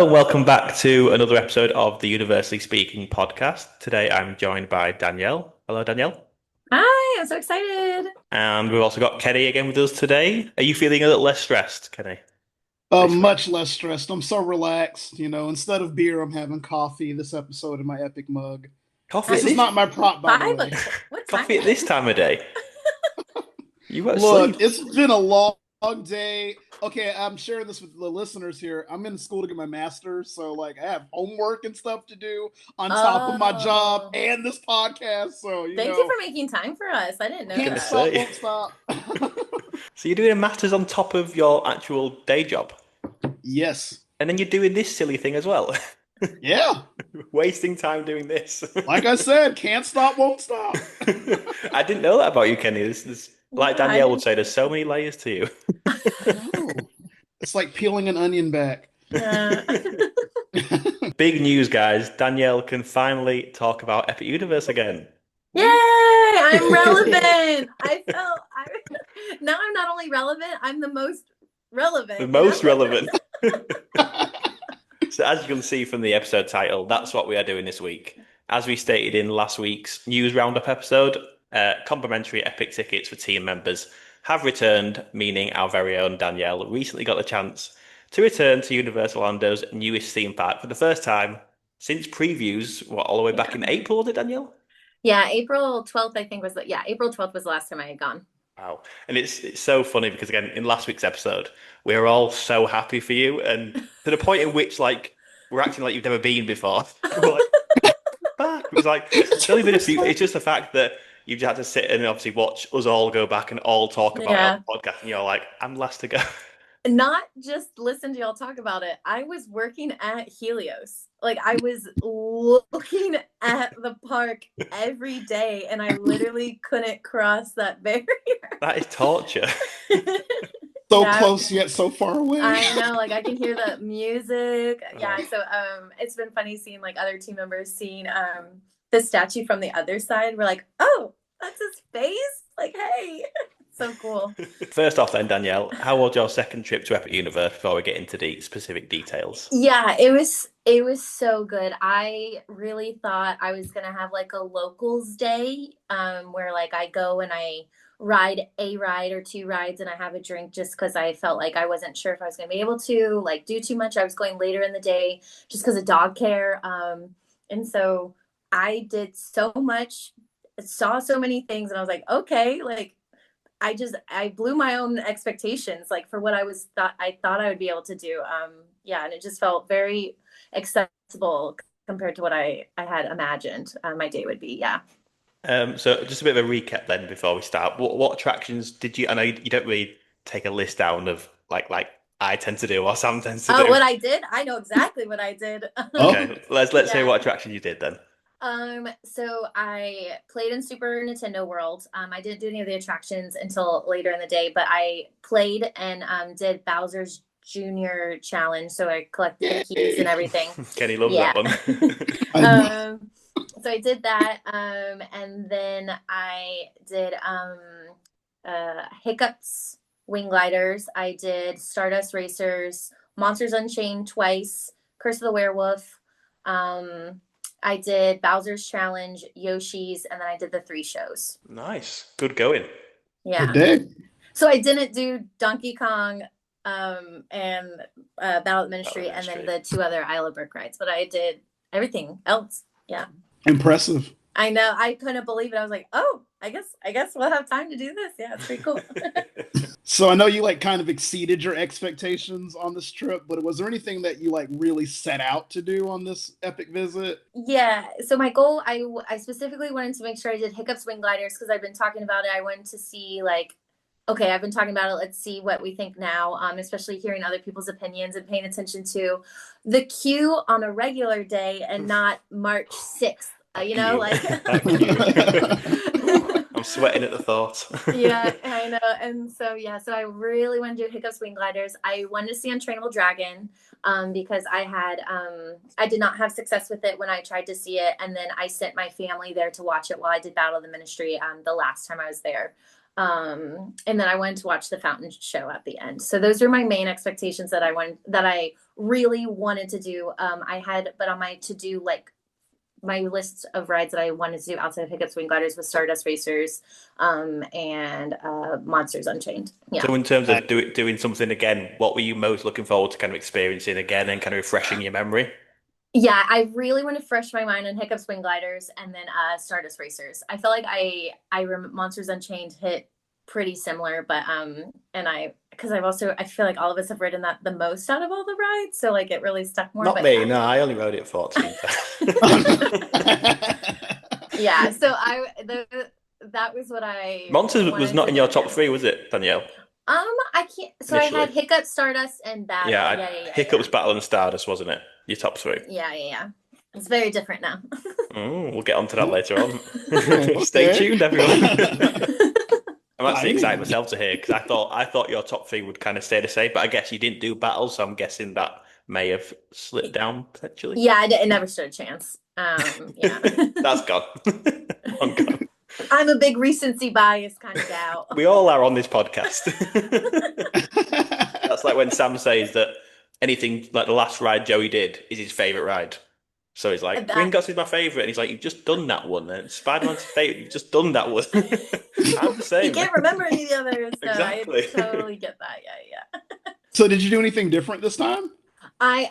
and welcome back to another episode of the Universally Speaking podcast. Today I'm joined by Danielle. Hello, Danielle. Hi, I'm so excited. And we've also got Kenny again with us today. Are you feeling a little less stressed, Kenny, this week? Much less stressed. I'm so relaxed. Instead of beer, I'm having coffee this episode in my epic mug. Coffee Uh, at This is this not my prop, by the Five way. o'clock. What time coffee is at this it? time of day? You were asleep. Look, it's been a long day. Okay, I'm sharing this with the listeners here. I'm in school to get my master's, so like I have homework and stuff to do on top of my job Oh, and this podcast. So, thank you for making time for us. I didn't I was know gonna can't that. stop, say. won't stop. So you're doing a master's on top of your actual day job, Yes. and then you're doing this silly thing as well. Yeah. Wasting time doing this. Like I said, can't stop, won't stop. I didn't know that about you, Kenny. Like Yeah, I Danielle would didn't. say, there's so many layers to you. I know. It's like peeling an onion back. Yeah. Big news, guys. Danielle can finally talk about Epic Universe again. Yay! I'm relevant. Now I'm not only relevant, I'm the most relevant. The most relevant. So, as you can see from the episode title, that's what we are doing this week. As we stated in last week's news roundup episode, complimentary Epic tickets for team members have returned, meaning our very own Danielle recently got the chance to return to Universal Orlando's newest theme park for the first time since previews, all the way back Yeah. in April, was it, Danielle? Yeah, April 12th, I think April 12th was the last time I had gone. Wow. And it's so funny because, again, in last week's episode, we were all so happy for you, and to the point in which, like, we're acting like you've never been before. We're like, back. It was like, it's only been a few, it's just the fact that you just had to sit and obviously watch us all go back and all talk about it on Yeah. the podcast, and you're like, I'm last to go. Not just listen to y'all talk about it. I was working at Helios. Like I was looking at the park every day and I literally couldn't cross that barrier. That is torture. So Yeah. close yet so far away. I know, like I can hear the music. Yeah, so it's been funny seeing like other team members seeing the statue from the other side. We're like, oh, that's his face? Like, hey. So cool. First off, then, Danielle, how was your second trip to Epic Universe before we get into the specific details? Yeah, it was so good. I really thought I was gonna have like a locals day, where like I go and I ride a ride or two rides and I have a drink just because I felt like I wasn't sure if I was gonna be able to like do too much. I was going later in the day just because of dog care. And so I did so much, saw so many things, and I was like, okay, like I blew my own expectations like for what I thought I would be able to do. Yeah, and it just felt very accessible compared to what I had imagined my day would be. Yeah. So just a bit of a recap then before we start. What attractions did you? I know you don't really take a list down of like I tend to do or Sam tends to Oh, do. what I did? I know exactly what I did. Okay, let's say Yeah. what attraction you did then. So I played in Super Nintendo World. I didn't do any of the attractions until later in the day, but I played and did Bowser's Junior Challenge. So I collected the keys and everything. Kenny loves Yeah. that one. So I did that. And then I did Hiccups Wing Gliders. I did Stardust Racers, Monsters Unchained twice, Curse of the Werewolf. I did Bowser's Challenge, Yoshi's, and then I did the 3 shows. Nice, good going. Yeah. Good day. So I didn't do Donkey Kong and Battle at the Ministry and then the 2 other Isle of Berk rides, but I did everything else. Yeah. Impressive. I know. I couldn't believe it. I was like, oh, I guess we'll have time to do this. Yeah, it's pretty cool. So I know you like kind of exceeded your expectations on this trip, but was there anything that you like really set out to do on this epic visit? Yeah. So my goal, I specifically wanted to make sure I did Hiccups Wing Gliders because I've been talking about it. I wanted to see like, okay, I've been talking about it. Let's see what we think now, especially hearing other people's opinions and paying attention to the queue on a regular day and not March 6th. Like I'm sweating at the thought. Yeah, I know. And so I really want to do Hiccups Wing Gliders. I wanted to see Untrainable Dragon because I did not have success with it when I tried to see it, and then I sent my family there to watch it while I did Battle of the Ministry the last time I was there. And then I wanted to watch the fountain show at the end. So those are my main expectations that I really wanted to do. But on my to do, like, my list of rides that I wanted to do outside of Hiccup Swing Gliders was Stardust Racers, and Monsters Unchained. Yeah. So in terms of doing something again, what were you most looking forward to kind of experiencing again and kind of refreshing your memory? Yeah, I really want to fresh my mind on Hiccup Swing Gliders and then Stardust Racers. I feel like Monsters Unchained hit pretty similar, but and because I feel like all of us have ridden that the most out of all the rides, so like it really stuck more. Not but me, yeah. no, I only rode it 14. Yeah, so that was what I Monsters was wanted not to in do your top again. three, was it, Danielle? I can't. So Initially. I had Hiccup, Stardust, and Battle. Yeah, Yeah. Hiccups, Battle, and Stardust, wasn't it? Your top three. Yeah. It's very different now. We'll get onto that later on. Oh, Stay okay. tuned, everyone. I'm actually I excited didn't- myself to hear because I thought your top three would kind of stay the same, but I guess you didn't do Battle, so I'm guessing that may have slipped down potentially. Yeah, it never stood a chance. Yeah. That's gone. Long gone. I'm a big recency bias kind of gal. We all are on this podcast. That's like when Sam says that anything like the last ride Joey did is his favourite ride. So he's like, Gringotts is my favourite. And he's like, you've just done that one. And Spider-Man's favourite. You've just done that one. I'm the same. You can't remember any of the others. So Exactly. I totally get that. Yeah. So did you do anything different this time? I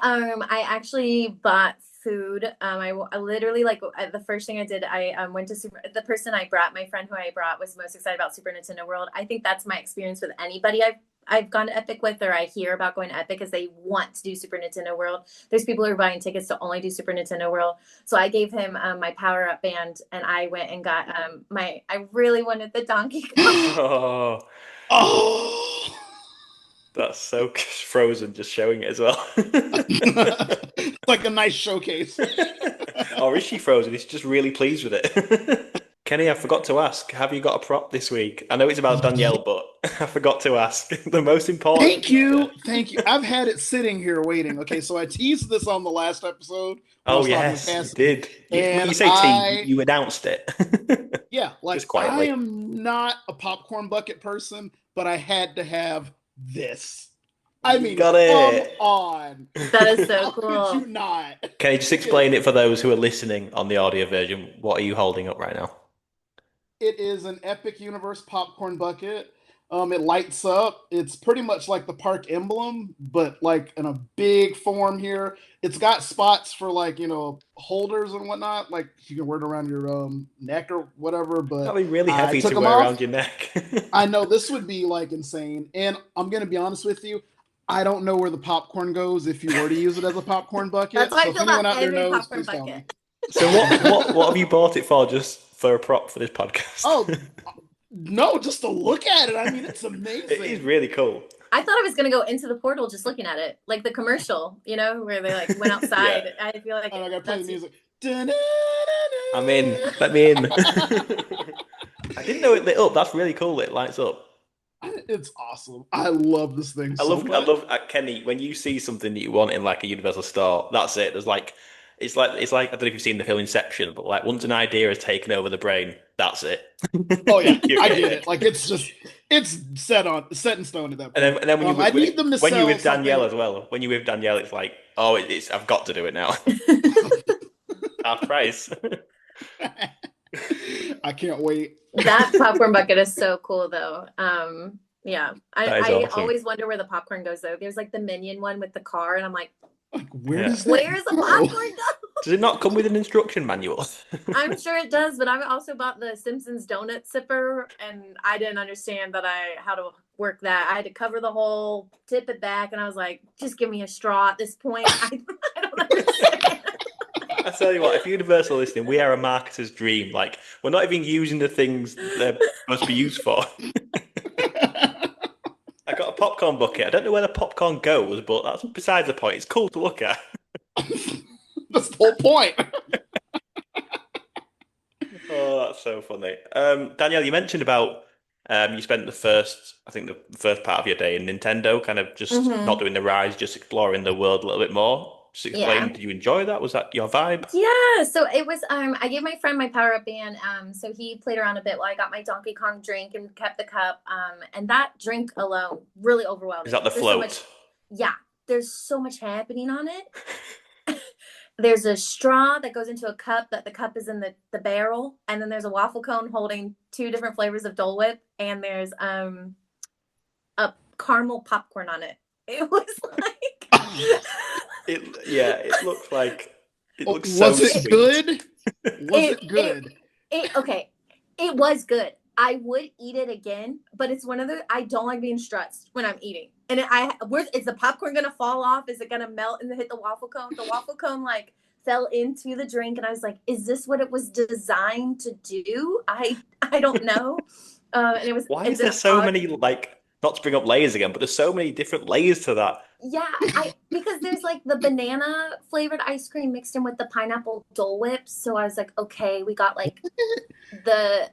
actually bought food. I literally, like, the first thing I did, I went to my friend who I brought was most excited about Super Nintendo World. I think that's my experience with anybody I've gone to Epic with, or I hear about going to Epic, is they want to do Super Nintendo World. There's people who are buying tickets to only do Super Nintendo World. So I gave him my Power Up band, and I went and got I really wanted the Donkey Kong. Oh. That's so Frozen, just showing it as well. Like a nice showcase. Or is she Frozen? He's just really pleased with it. Kenny, I forgot to ask, have you got a prop this week? I know it's about Danielle, but I forgot to ask. The most important. Thank you. I've had it sitting here waiting. Okay, so I teased this on the last episode. Oh, yes, you did. When you say team, you announced it. Yeah, like, I am not a popcorn bucket person, but I had to have this. I mean, got it. come on. That is so cool. How could you not? Can you just explain it for those who are listening on the audio version? What are you holding up right now? It is an Epic Universe popcorn bucket. It lights up. It's pretty much like the park emblem, but like in a big form here. It's got spots for, like, holders and whatnot. Like you can wear it around your neck or whatever. But that'd be really heavy to wear around your neck. I know this would be like insane. And I'm gonna be honest with you, I don't know where the popcorn goes if you were to use it as a popcorn bucket. That's how I feel about every please popcorn tell me. bucket. So what have you bought it for? Just for a prop for this podcast? Oh, no, just to look at it. I mean, it's amazing. It is really cool. I thought I was gonna go into the portal just looking at it, like the commercial, where they like went outside. Yeah. I feel like I gotta play the music. I'm in. Let me in. I didn't know it lit up. That's really cool. It lights up. It's awesome. I love this thing. I love Kenny. When you see something that you want in like a Universal store, that's it. There's like, it's like I don't know if you've seen the film Inception, but like once an idea has taken over the brain, that's it. Oh yeah, I get it. Like it's set in stone at that point. And then when you're with Danielle something. as well. When you're with Danielle, it's like, oh, it's I've got to do it now. Half price. I can't wait. That popcorn bucket is so cool, though. Yeah, I awesome. always wonder where the popcorn goes, though. There's like the Minion one with the car, and I'm like, where's the popcorn go? Does it not come with an instruction manual? I'm sure it does, but I also bought the Simpsons donut sipper, and I didn't understand how to work that. I had to cover the hole, tip it back, and I was like, just give me a straw at this point. I don't understand. I tell you what, if Universal listening, we are a marketer's dream. Like, we're not even using the things they're supposed to be used for. I got a popcorn bucket. I don't know where the popcorn goes, but that's besides the point. It's cool to look at. That's the whole point. Oh, that's so funny. Danielle, you mentioned about you spent the first part of your day in Nintendo, kind of just not doing the rides, just exploring the world a little bit more. Just Yeah. explain, did you enjoy that? Was that your vibe? Yeah, so it was I gave my friend my power up band. So he played around a bit while I got my Donkey Kong drink and kept the cup. And that drink alone really Is overwhelming. that the There's so much, float? yeah, there's so much happening on it. There's a straw that goes into a cup that the cup is in the barrel, and then there's a waffle cone holding two different flavors of Dole Whip, and there's a caramel popcorn on it. It was like It looks like it looks so Was it sweet. good? Was it it it good? it okay. It was good. I would eat it again, but it's one of the I don't like being stressed when I'm eating. And is the popcorn gonna fall off? Is it gonna melt and hit the waffle cone? The waffle cone like fell into the drink, and I was like, "Is this what it was designed to do?" I don't know. And Why is it's there an so odd. many like not to bring up layers again, but there's so many different layers to that. Yeah, I because there's like the banana flavored ice cream mixed in with the pineapple Dole Whip. So I was like, okay, we got like the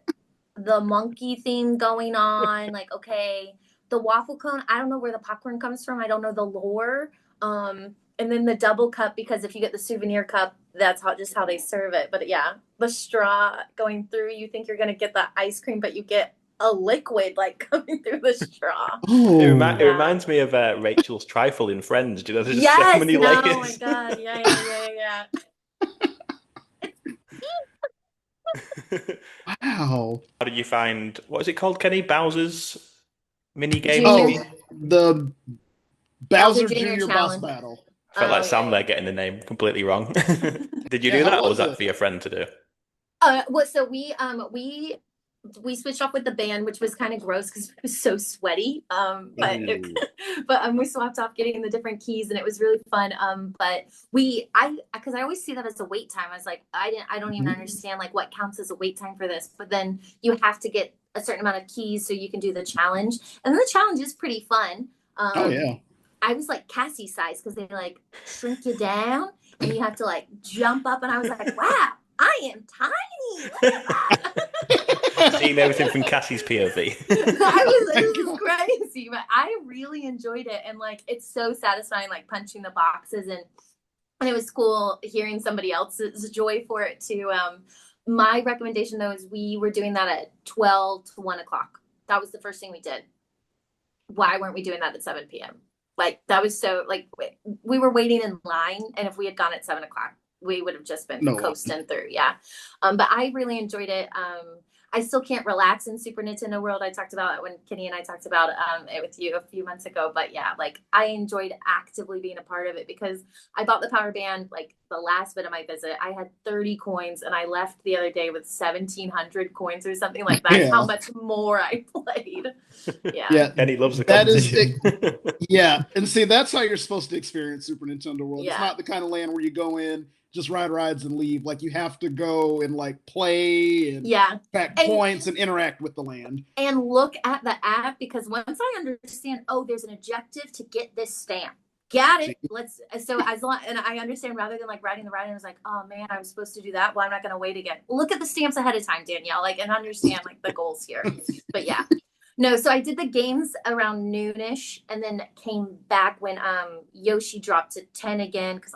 monkey theme going on. Like, okay, the waffle cone. I don't know where the popcorn comes from. I don't know the lore. And then the double cup, because if you get the souvenir cup, that's how they serve it. But yeah, the straw going through. You think you're gonna get the ice cream, but you get a liquid like coming through the straw. It Oh, Yeah. reminds me of Rachel's trifle in Friends. Do you know there's just so Yes. many No. Oh my layers? God. Yeah. wow. How did you find what is it called, Kenny? Bowser's mini game Junior. Oh, thingy? the Bowser Bowser Junior Jr. boss challenge. battle. I felt like Oh Sam yeah. there getting the name completely wrong. Did you Yeah, do how that, or was was that it? for your friend to do? Well, so we switched off with the band, which was kind of gross because it was so sweaty. Ooh. We swapped off getting the different keys, and it was really fun. But because I always see that as a wait time. I was like, I don't even Mhm. understand like what counts as a wait time for this. But then you have to get a certain amount of keys so you can do the challenge, and the challenge is pretty fun. Oh Um, yeah. I was like Cassie size because they like shrink you down, and you have to like jump up, and I was like, wow, I am tiny. Look at that. Seeing everything from Cassie's POV. Oh my It was God. crazy, but I really enjoyed it, and like it's so satisfying, like punching the boxes, and it was cool hearing somebody else's joy for it too. My recommendation though is we were doing that at 12 to 1 o'clock. That was the first thing we did. Why weren't we doing that at 7 p.m.? Like that was so like we were waiting in line, and if we had gone at 7 o'clock, we would have just been No line. coasting through. Yeah. But I really enjoyed it. I still can't relax in Super Nintendo World. I talked about it when Kenny and I talked about it with you a few months ago. But yeah, like I enjoyed actively being a part of it because I bought the power band like the last bit of my visit. I had 30 coins, and I left the other day with 1,700 coins or something. Like that's how Yeah. much more I played. Yeah. Yeah. Kenny loves a That is it. competition. Yeah. And see, that's how you're supposed to experience Super Nintendo World. It's Yeah. not the kind of land where you go in, just ride rides and leave. Like you have to go and like play and Yeah. track And points and interact with the land. look at the app because once I understand, oh, there's an objective to get this stamp. Got See? it. Let's so as long and I understand rather than like writing the writing, I was like, oh man, I was supposed to do that. Well, I'm not gonna wait again. Look at the stamps ahead of time, Danielle, like and understand like the goals here. But yeah. No, so I did the games around noonish and then came back when Yoshi dropped to 10 again because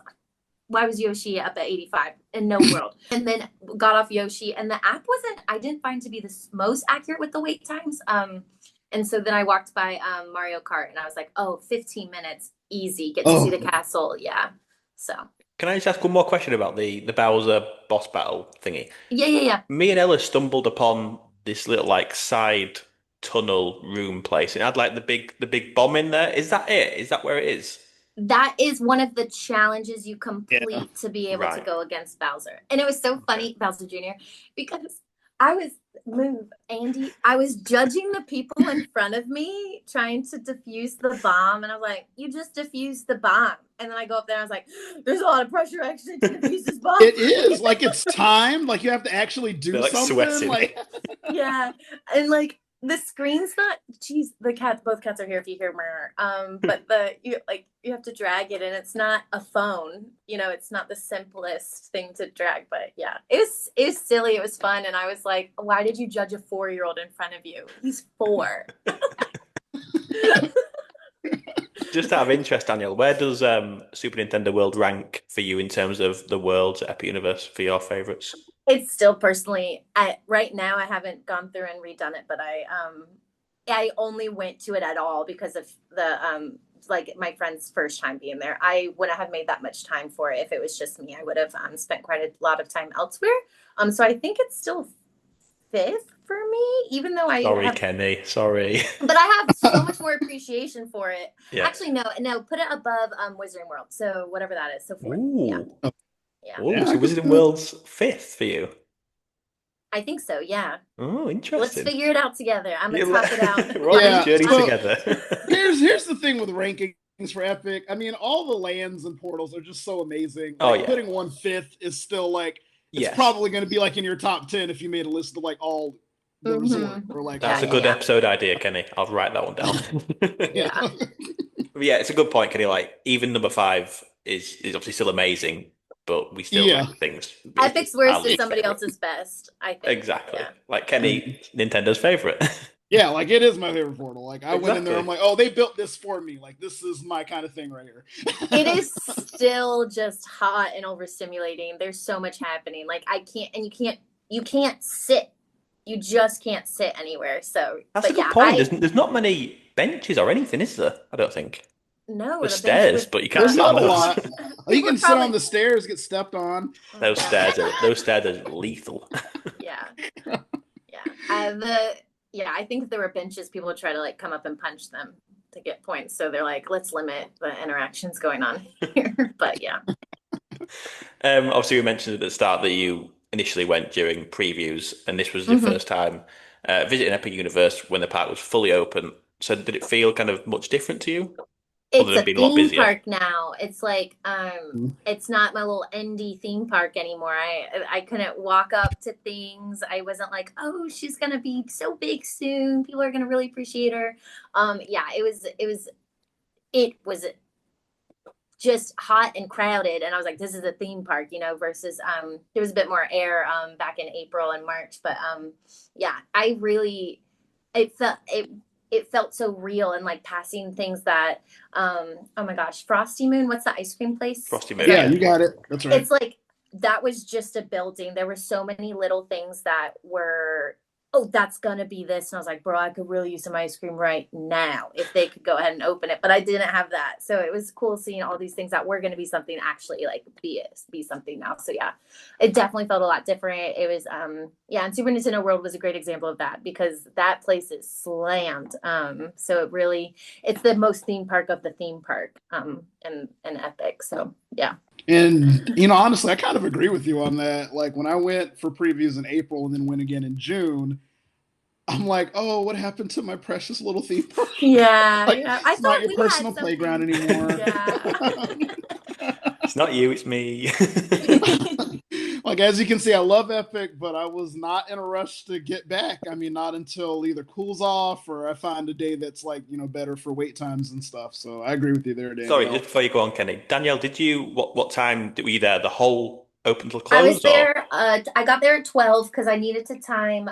why was Yoshi up at 85 in no world? And then got off Yoshi, and the app wasn't, I didn't find to be the most accurate with the wait times. And so then I walked by Mario Kart, and I was like, oh, 15 minutes, easy, get to see the Oh, castle. Yeah. So, Can I just ask one more question about the Bowser boss battle thingy? yeah. Me and Ella stumbled upon this little like side tunnel room place, and it had like the big bomb in there. Is that it? Is that where it is? That is one of the challenges you yeah. complete to be able to Right. go against Bowser. And it was so Okay. funny, Bowser Jr., because I was move, Andy. I was judging the people in front of me trying to defuse the bomb. And I was like, you just defused the bomb. And then I go up there and I was like, there's a lot of pressure actually to defuse this bomb. It is like it's time. Like you have to actually They're do like something. sweating. Like Yeah. And like the screen's not geez, the cats both cats are here if you hear murmur. But you have to drag it and it's not a phone. You know, it's not the simplest thing to drag, but yeah. It was silly, it was fun, and I was like, why did you judge a 4-year-old in front of you? He's 4. just out of interest, Daniel, where does Super Nintendo World rank for you in terms of the world's Epic Universe for your favorites? It's still personally, right now I haven't gone through and redone it, but I only went to it at all because of the like my friend's first time being there. I wouldn't have made that much time for it if it was just me. I would have spent quite a lot of time elsewhere. So I think it's still fifth for me, even though I Sorry, have, Kenny. Sorry. but I have so much more appreciation for it. Yeah. Actually, no, put it above Wizarding World. So whatever that is. So fourth. Yeah. Ooh. Yeah. Oh, Yeah, so I could Wizarding see that. World's fifth for you. I think so. Yeah. Oh, Let's interesting. figure it out together. I'm Yeah, gonna talk it out. We're on Yeah, this journey so together. here's the thing with rankings for Epic. I mean, all the lands and portals are just so amazing. Oh Like yeah. putting one fifth is still like it's Yes. probably going to be like in your top 10 if you made a list of like all the resort or like That's all a good yeah. episode idea, Kenny. I'll write that one down. Yeah. But yeah, it's a good point, Kenny. Like even number five is obviously still amazing, but we still Yeah. rank things. Epic's Our worst is least somebody favorite. else's best, I think. Exactly. Yeah. Like Kenny, Nintendo's favorite. Yeah, like it is my favorite portal. Like I went in there, Exactly. I'm like, oh, they built this for me. Like this is my kind of thing right here. It is still just hot and overstimulating. There's so much happening. Like I can't, and you can't sit. You just can't sit anywhere. So, That's a but good yeah, point. There's not many benches or anything, is there? I don't think. no, There's the bench stairs, with but you can't There's sit on not a those. lot. You people can sit probably, on the stairs, get stepped on. Those stairs are lethal. yeah, yeah. I think if there were benches, people would try to like come up and punch them to get points. So they're like, let's limit the interactions going on here. But yeah. Obviously, we mentioned at the start that you initially went during previews, and this was your first time visiting Epic Universe when the park was fully open. So, did it feel kind of much different to you, other It's than a being a lot theme busier? park now. It's like it's not my little indie theme park anymore. I couldn't walk up to things. I wasn't like, oh, she's gonna be so big soon. People are gonna really appreciate her. Yeah, it was just hot and crowded, and I was like, this is a theme park, versus there was a bit more air back in April and March. But yeah, I really it felt so real, and like passing things that oh my gosh, Frosty Moon, what's the ice cream place? Frosty Is Moon, that Yeah, yeah. you got it. That's right. it's like that was just a building. There were so many little things that were, oh, that's gonna be this. And I was like, bro, I could really use some ice cream right now if they could go ahead and open it. But I didn't have that. So it was cool seeing all these things that were gonna be something actually like be something now. So yeah, it definitely felt a lot different. It was yeah, and Super Nintendo World was a great example of that because that place is slammed. So it's the most theme park of the theme park and Epic. So yeah. And honestly, I kind of agree with you on that. Like when I went for previews in April and then went again in June, I'm like, oh, what happened to my precious little theme park? Yeah, Like yeah. I it's not thought your we personal had playground something. anymore. Yeah. It's not you, it's me. Like as you can see, I love Epic, but I was not in a rush to get back. I mean, not until either cools off or I find a day that's like better for wait times and stuff. So I agree with you there, Sorry, Danielle. just before you go on, Kenny. Danielle, what time were you there? The whole open till I was close, or? there. I got there at 12 because I needed to time.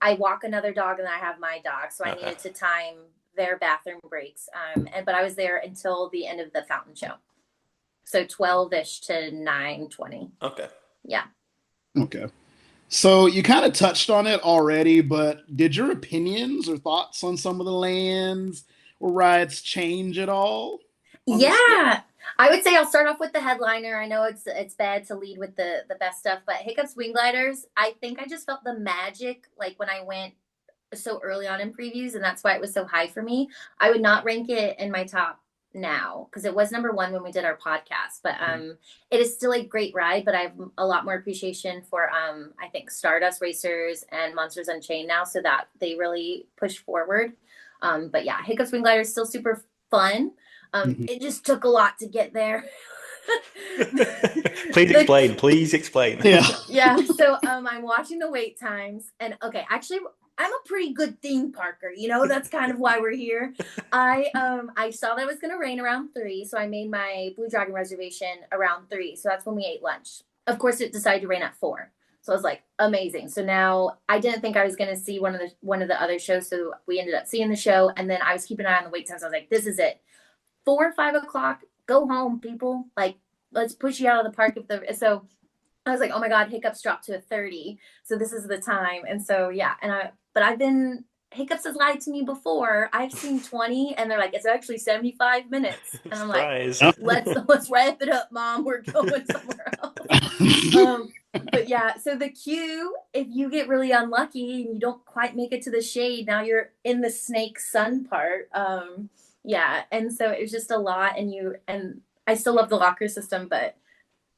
I walk another dog and I have my dog, so I Okay. needed to time their bathroom breaks. But I was there until the end of the fountain show, so 12-ish to 9:20. Okay. Yeah. Okay. So you kind of touched on it already, but did your opinions or thoughts on some of the lands or rides change at all on this trip? Yeah, I would say I'll start off with the headliner. I know it's bad to lead with the best stuff, but Hiccup's Wing Gliders, I think I just felt the magic like when I went so early on in previews, and that's why it was so high for me. I would not rank it in my top now because it was number one when we did our podcast, but it is still a great ride. But I have a lot more appreciation for I think Stardust Racers and Monsters Unchained now, so that they really push forward. But yeah, Hiccup's Wing Glider is still super fun. It just took a lot to get there. Please explain. Please explain. Yeah. Yeah, so I'm watching the wait times, and okay, actually, I'm a pretty good theme parker. That's kind of why we're here. I saw that it was going to rain around 3, so I made my Blue Dragon reservation around 3. So that's when we ate lunch. Of course, it decided to rain at 4. So I was like, amazing. So now I didn't think I was going to see one of the other shows, so we ended up seeing the show, and then I was keeping an eye on the wait times. I was like, this is it. 4 or 5 o'clock, go home, people. Like, let's push you out of the park. If the so I was like, oh my God, hiccups dropped to a 30. So this is the time. And so, yeah. But hiccups has lied to me before. I've seen 20 and they're like, it's actually 75 minutes. And I'm like, Surprise. let's wrap it up, Mom. We're going somewhere else. But yeah, so the queue, if you get really unlucky and you don't quite make it to the shade, now you're in the snake sun part. Yeah. And so it was just a lot. And I still love the locker system, but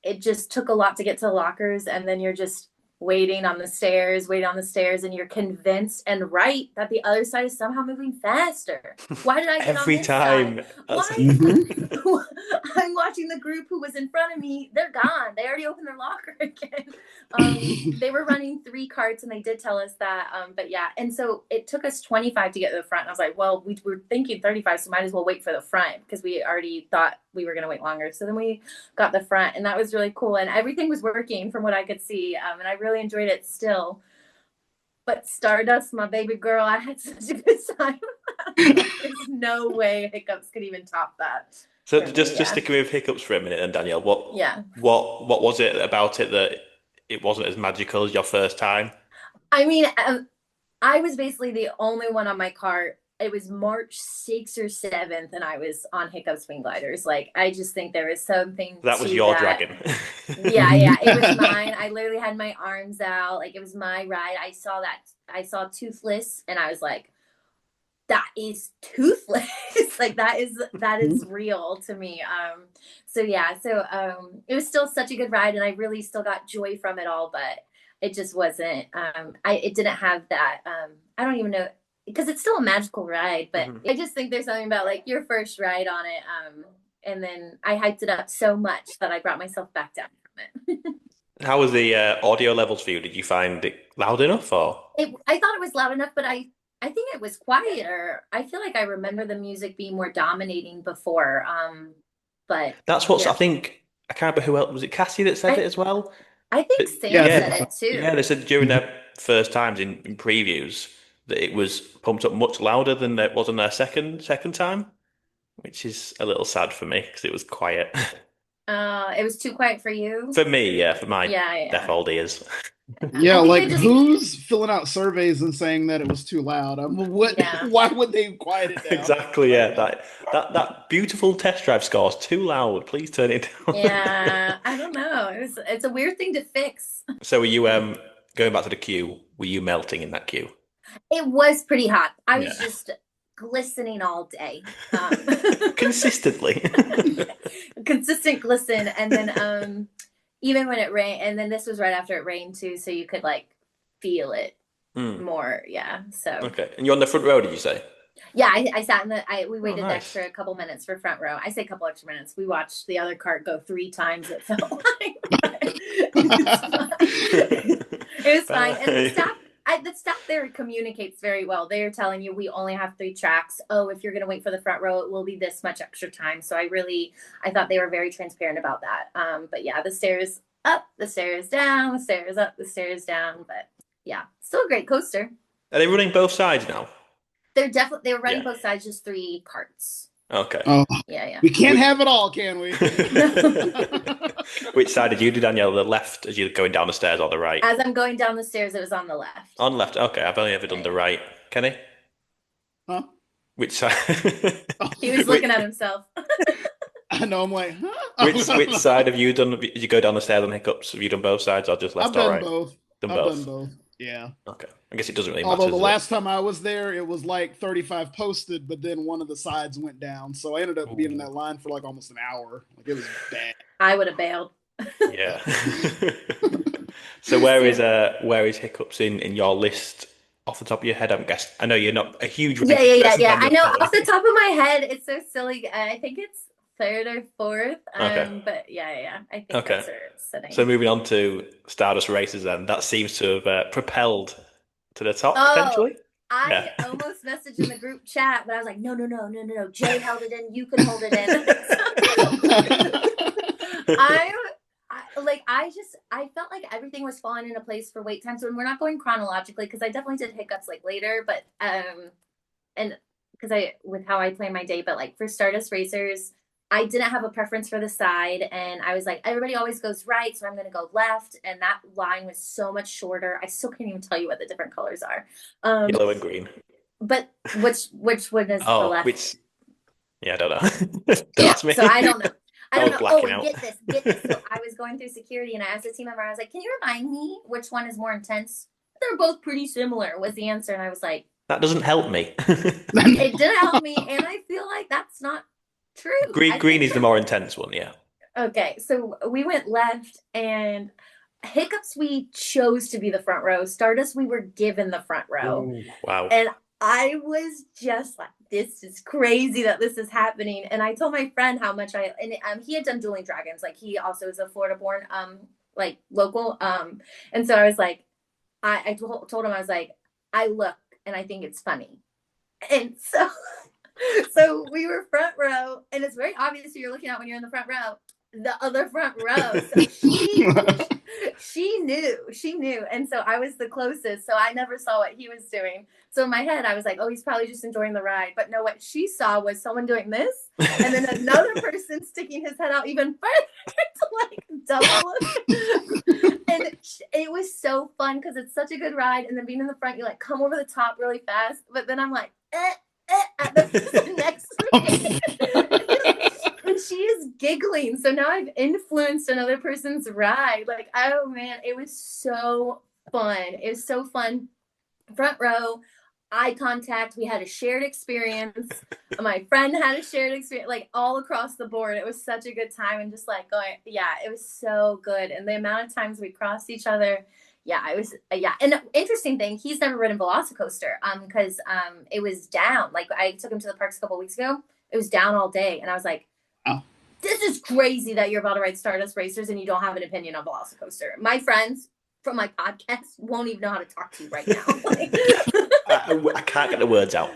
it just took a lot to get to the lockers, and then you're just waiting on the stairs, and you're convinced and right that the other side is somehow moving faster. Why did I get on Every this time. side? Why? I'm watching the group who was in front of me. They're gone. They already opened their locker again. They were running 3 carts, and they did tell us that. But yeah, and so it took us 25 to get to the front. And I was like, well, we were thinking 35, so might as well wait for the front because we already thought we were going to wait longer. So then we got the front, and that was really cool. And everything was working from what I could see. And I really enjoyed it still. But Stardust, my baby girl, I had such a good time. There's no way hiccups could even top that. So just sticking with hiccups for a minute, then Danielle, what was it about it that it wasn't as magical as your first time? I mean, I was basically the only one on my cart. It was March 6th or 7th, and I was on hiccup swing gliders. Like, I just think there was something that was your dragon. Yeah, it was mine. I literally had my arms out. Like, it was my ride. I saw Toothless, and I was like, that is Toothless. Like, that is real to me. So yeah, it was still such a good ride, and I really still got joy from it all, but it just wasn't, it didn't have that, I don't even know, because it's still a magical ride, but I just think there's something about like your first ride on it. And then I hyped it up so much that I brought myself back down from it. How was the audio levels for you? Did you find it loud enough, or? I thought it was loud enough, but I think it was quieter. I feel like I remember the music being more dominating before. But that's what I think. I can't remember who else was it. Cassie that said it as well. I think Sam said it too. Yeah, they said during their first times in previews that it was pumped up much louder than it was on their second time, which is a little sad for me because it was quiet. It was too quiet for you? For me, yeah, for my deaf old ears. Yeah, like who's filling out surveys and saying that it was too loud? Why would they quiet it down? Exactly, yeah. That beautiful test drive score is too loud. Please turn it down. Yeah, I don't know. It's a weird thing to fix. So were you going back to the queue, were you melting in that queue? It was pretty hot. I was just glistening all day. Consistently. Consistent glisten. And then even when it rained, and then this was right after it rained too, so you could like feel it more. Yeah. So okay. And you're on the front row, did you say? Yeah, I sat we waited extra couple minutes for front row. I say a couple extra minutes. We watched the other cart go 3 times, it felt like. It was fine. And the staff there communicates very well. They are telling you we only have 3 tracks. Oh, if you're going to wait for the front row, it will be this much extra time. So I thought they were very transparent about that. But yeah, the stairs up, the stairs down, the stairs up, the stairs down. But yeah, still a great coaster. Are they running both sides now? They were running both sides, just 3 carts. Okay. Oh, yeah. We can't have it all, can we? Which side did you do, Danielle? The left as you're going down the stairs or the right? As I'm going down the stairs, it was on the left. On left. Okay, I've only ever done the right. Kenny? Huh? Which side? He was looking at himself. I know, I'm like, huh? Which side have you done? Did you go down the stairs on hiccups? Have you done both sides or just left or right? I've done both. Yeah. Okay. I guess it doesn't really matter. Although the last time I was there, it was like 35 posted, but then one of the sides went down. So I ended up being in that line for like almost an hour. Like, it was bad. I would have bailed. Yeah. So where is hiccups in your list off the top of your head? I know you're not a huge Yeah. I know off the top of my head, it's so silly. I think it's 3rd or 4th. Okay. But yeah. I think that's where it's sitting. So moving on to Stardust Races then, that seems to have propelled to the top potentially. I almost messaged in the group chat, but I was like, no. Jay held it in. You can hold it in. I felt like everything was falling into place for wait times. So we're not going chronologically because I definitely did hiccups like later, but and because I with how I plan my day, but like for Stardust Racers, I didn't have a preference for the side, and I was like, everybody always goes right, so I'm gonna go left, and that line was so much shorter. I still can't even tell you what the different colors are. Yellow and green. But which one is the Oh, left? which yeah, I don't know. Don't Yeah, ask me. so I don't know. I I don't was know. Oh, blacking and out. get this, get this. So I was going through security, and I asked a team member, I was like, "Can you remind me which one is more intense?" They're both pretty similar, was the answer, and I was like, That doesn't help me. it didn't help me, and I feel like that's not true. Green I green think is the more intense one, yeah. okay, so we went left, and Hiccups we chose to be the front row. Stardust we were given the front row. Ooh, wow. And I was just like, this is crazy that this is happening. And I told my friend how much and he had done Dueling Dragons. Like he also is a Florida born, like local. And so I was like, I told him, I was like, I look and I think it's funny. And so, so we were front row, and it's very obvious who you're looking at when you're in the front row, the other front row. So she knew, and so I was the closest, so I never saw what he was doing. So in my head I was like, oh, he's probably just enjoying the ride. But no, what she saw was someone doing this, and then another person sticking his head out even further to like double it. And it was so fun because it's such a good ride, and then being in the front, you like come over the top really fast, but then I'm like at the person next to me. And she is giggling. So now I've influenced another person's ride. Like, oh man, it was so fun. It was so fun. Front row, eye contact. We had a shared experience. My friend had a shared experience, like all across the board. It was such a good time, and just like going, yeah, it was so good. And the amount of times we crossed each other, yeah, it was, yeah. And interesting thing, he's never ridden Velocicoaster, because it was down. Like I took him to the parks a couple weeks ago. It was down all day, and I was like, Oh. this is crazy that you're about to ride Stardust Racers and you don't have an opinion on Velocicoaster. My friends from my podcast won't even know how to talk to you right now. Like, I can't get the words out.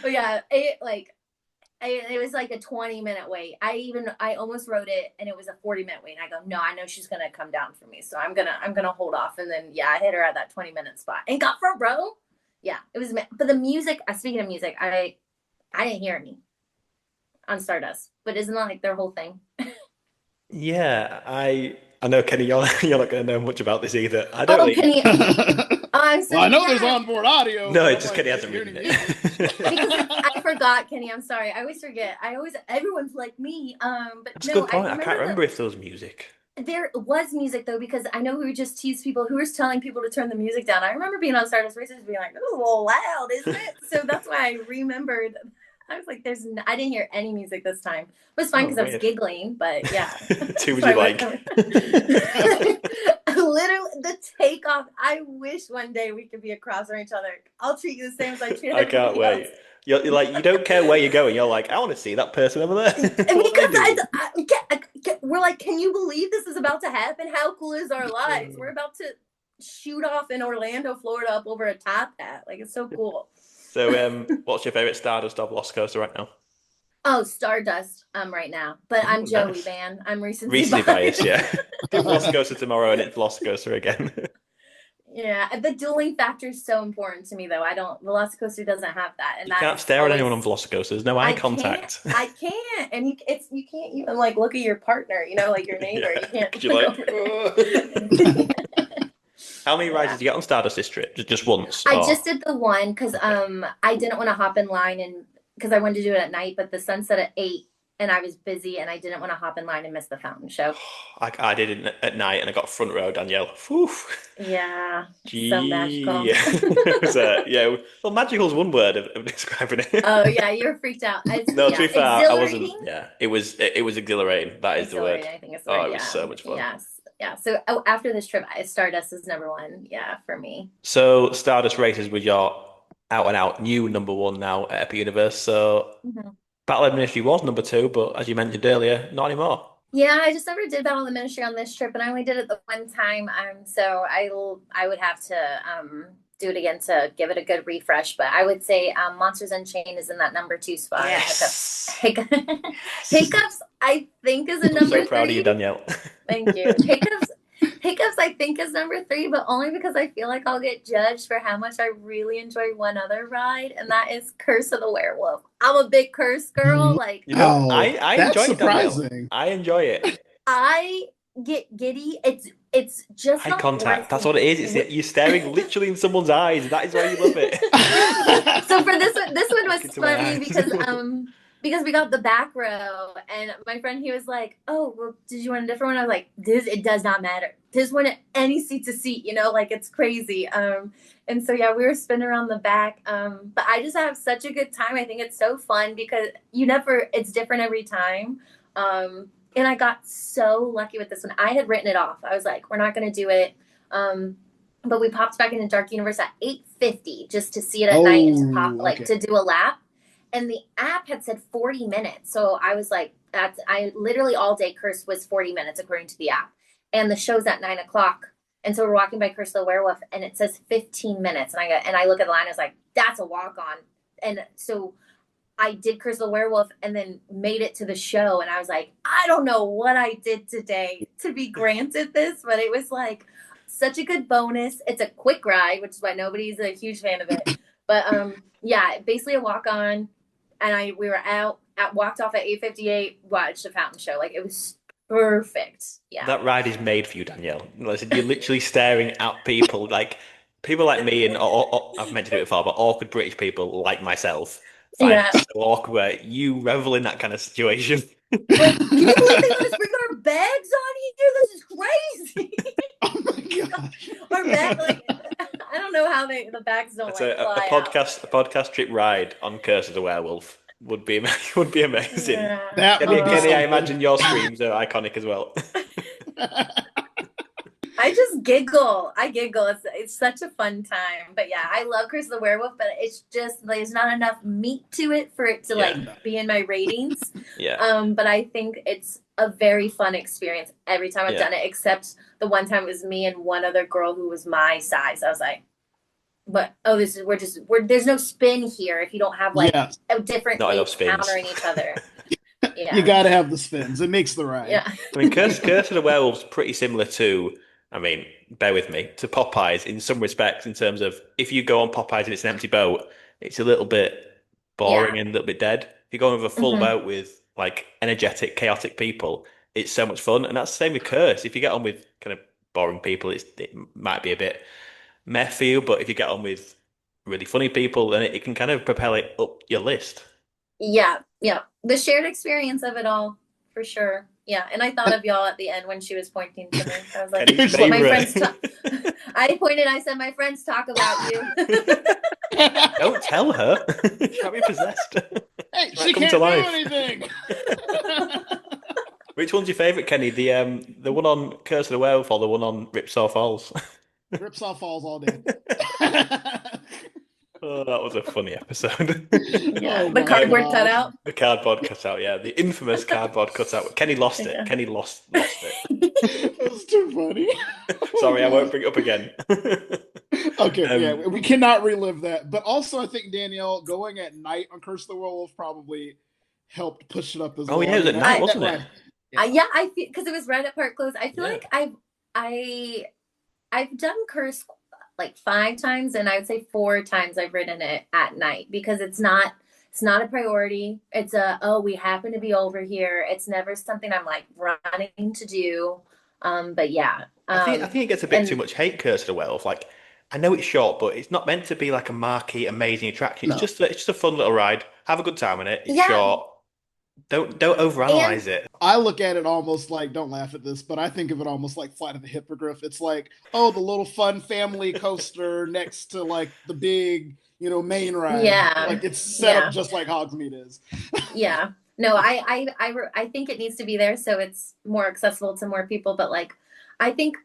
but yeah, it was like a 20-minute wait. I almost rode it, and it was a 40-minute wait. And I go, no, I know she's gonna come down for me, so I'm gonna hold off. And then yeah, I hit her at that 20-minute spot and got front row. Yeah, it was. But the music. Speaking of music, I didn't hear any on Stardust, but isn't that like their whole thing? Yeah, I know, Kenny, you're not going to know much about this either. I don't Oh, really. Kenny, I'm so Well, I know there's yeah. onboard audio. No, but it's just I'm Kenny like, hasn't I written didn't hear it. Because I forgot, Kenny. I'm sorry. I always forget. Everyone's like me. But That's a no, good I point. I can't remember remember if there was music. there was music though, because I know we would just tease people who was telling people to turn the music down. I remember being on Stardust Racers being like, "Oh, a little loud, isn't it?" So that's why I remembered. I was like, I didn't hear any music this time. It was fine Oh, because I was weird. giggling, but yeah. Too as So you like. Literally, the takeoff. I wish one day we could be across from each other. I'll treat you the same as I treat I can't everybody else. wait. You're like, you don't care where you're going. You're like, I want to see that person over there. What are Because they doing? we're like, can you believe this is about to happen? How cool is our lives? We're about to shoot off in Orlando, Florida, up over a top hat. Like, it's so cool. So, what's your favorite Stardust or Velocicoaster right now? Oh, Stardust, right now. But I'm Oh, Joey, nice. man. I'm Recency bias, yeah. Do you. Velocicoaster tomorrow and it's Velocicoaster again. Yeah, the dueling factor is so important to me, though. Velocicoaster doesn't have that, and You that can't is stare at always. anyone on Velocicoaster. There's no eye I can't. contact. I can't, and you can't even like look at your partner, like your neighbor. Yeah, You can't 'cause you're look like, over. how many rides Yeah. did you get on Stardust this trip? Just once? I Or just did the one because I didn't want to hop in line, and because I wanted to do it at night, but the sun set at 8 and I was busy, and I didn't want to hop in line and miss the fountain show. I did it at night and I got front row, Danielle. Whew. Yeah, so Gee. magical. It was, yeah. Well, magical is one word of describing it. Oh yeah, you were freaked out. No, to be fair, I wasn't. Exhilarating. Yeah, it was exhilarating. That is the word. Exhilarating, I think is the Oh, word. it was Yeah, so much fun. yes, yeah. So after this trip, Stardust is number one. Yeah, for me. So Stardust Races was your out and out new number one now at Epic Universe. So Mhm. Battle of Ministry was number two, but as you mentioned earlier, not anymore. Yeah, I just never did Battle of the Ministry on this trip, and I only did it the one time. So I would have to do it again to give it a good refresh. But I would say Monsters Unchained is in that number 2 spot. Yes. Hiccups, I think is a I'm number so proud of you, 3. Danielle. Thank you. Pickups, I think, is number three, but only because I feel like I'll get judged for how much I really enjoy one other ride, and that is Curse of the Werewolf. I'm a big Curse girl. Like, You know, Wow, I that's enjoy it, Danielle. surprising. I enjoy it. I get giddy. It's just Eye not contact. That's racing. what it is. You're staring literally in someone's eyes. That is why you love it. So for this one Look was into my funny eyes. because we got the back row and my friend he was like, "Oh, well, did you want a different one?" I was like, "This it does not matter. This one any seat's a seat, like it's crazy." And so yeah, we were spinning around the back. But I just have such a good time. I think it's so fun because it's different every time. And I got so lucky with this one. I had written it off. I was like, "We're not going to do it." But we popped back into Dark Universe at 8:50 just to see it at night and to pop Okay. to do a lap. And the app had said 40 minutes. So I was like, I literally all day Curse was 40 minutes according to the app. And the show's at 9 o'clock. And so we're walking by Curse of the Werewolf and it says 15 minutes. And I look at the line, I was like, that's a walk on. And so I did Curse of the Werewolf and then made it to the show. And I was like, I don't know what I did today to be granted this, but it was like such a good bonus. It's a quick ride, which is why nobody's a huge fan of it. But yeah, basically a walk on. And we were walked off at 8:58, watched the fountain show. Like it was perfect. Yeah. That ride is made for you, Danielle. Listen, you're literally staring at people like me and I've mentioned it before, but awkward British people like myself find Yeah. it so awkward. Where you revel in that kind of situation. Like, can you believe they let us bring our bags on here? This is crazy. Oh my gosh. Our bag, like I don't know how the bags don't It's like a fly podcast trip ride on Curse of the Werewolf would be amazing. Yeah. That Kenny, would be Kenny, I something. imagine your screams are iconic as well. I just giggle. I giggle. It's such a fun time. But yeah, I love Curse of the Werewolf, but it's just there's not enough meat to it for it to like be in my ratings. Yeah. But I think it's a very fun experience every time I've done it, except the one time it was me and one other girl who was my size. I was like, but there's no spin here if you don't have like a different Not enough weight spins. countering each other. Yeah. You got to have the spins. It makes the ride. Yeah. I mean, Curse of the Werewolf's pretty similar to, I mean, bear with me, to Popeyes in some respects, in terms of if you go on Popeyes and it's an empty boat, it's a little bit boring and a little bit dead. If you go on with a full boat with like energetic, chaotic people, it's so much fun. And that's the same with Curse. If you get on with kind of boring people, it might be a bit meh for you, but if you get on with really funny people, then it can kind of propel it up your list. Yeah, yeah. The shared experience of it all, for sure. Yeah, and I thought of y'all at the end when she was pointing to me. I was like, Kenny's "What my favorite. friends?" I pointed. I said, "My friends talk about you." Don't tell her. She might be possessed. Hey, Might she come can't to do life. anything. Which one's your favourite, Kenny? The one on Curse of the Werewolf or the one on Ripsaw Falls? Ripsaw Falls all day. Oh, that was a funny episode. Yeah, Oh the my cardboard gosh. cutout. The cardboard cutout, yeah, the infamous cardboard cutout. Kenny lost it. Yeah. Kenny lost it. That's too funny. Sorry, I Oh, won't bring it up again. okay, yeah, we cannot relive that. But also, I think Danielle going at night on Curse of the Werewolf probably helped push it up as well. Oh yeah, it was at night, wasn't it? Yeah, I feel because it was right at Park Close. I feel like I've done Curse like 5 times, and I would say 4 times I've ridden it at night because it's not a priority. It's we happen to be over here. It's never something I'm like running to do. But yeah, I think it gets a bit too much hate, Curse of the Werewolf. Like, I know it's short, but it's not meant to be like a marquee, amazing attraction. It's just a fun little ride. Have a good time in it. It's short. Don't overanalyze it. I look at it almost like, don't laugh at this, but I think of it almost like Flight of the Hippogriff. It's like, oh, the little fun family coaster next to like the big, main ride. Yeah. Like it's set up just like Hogsmeade is. Yeah. No, I think it needs to be there so it's more accessible to more people. But like, I think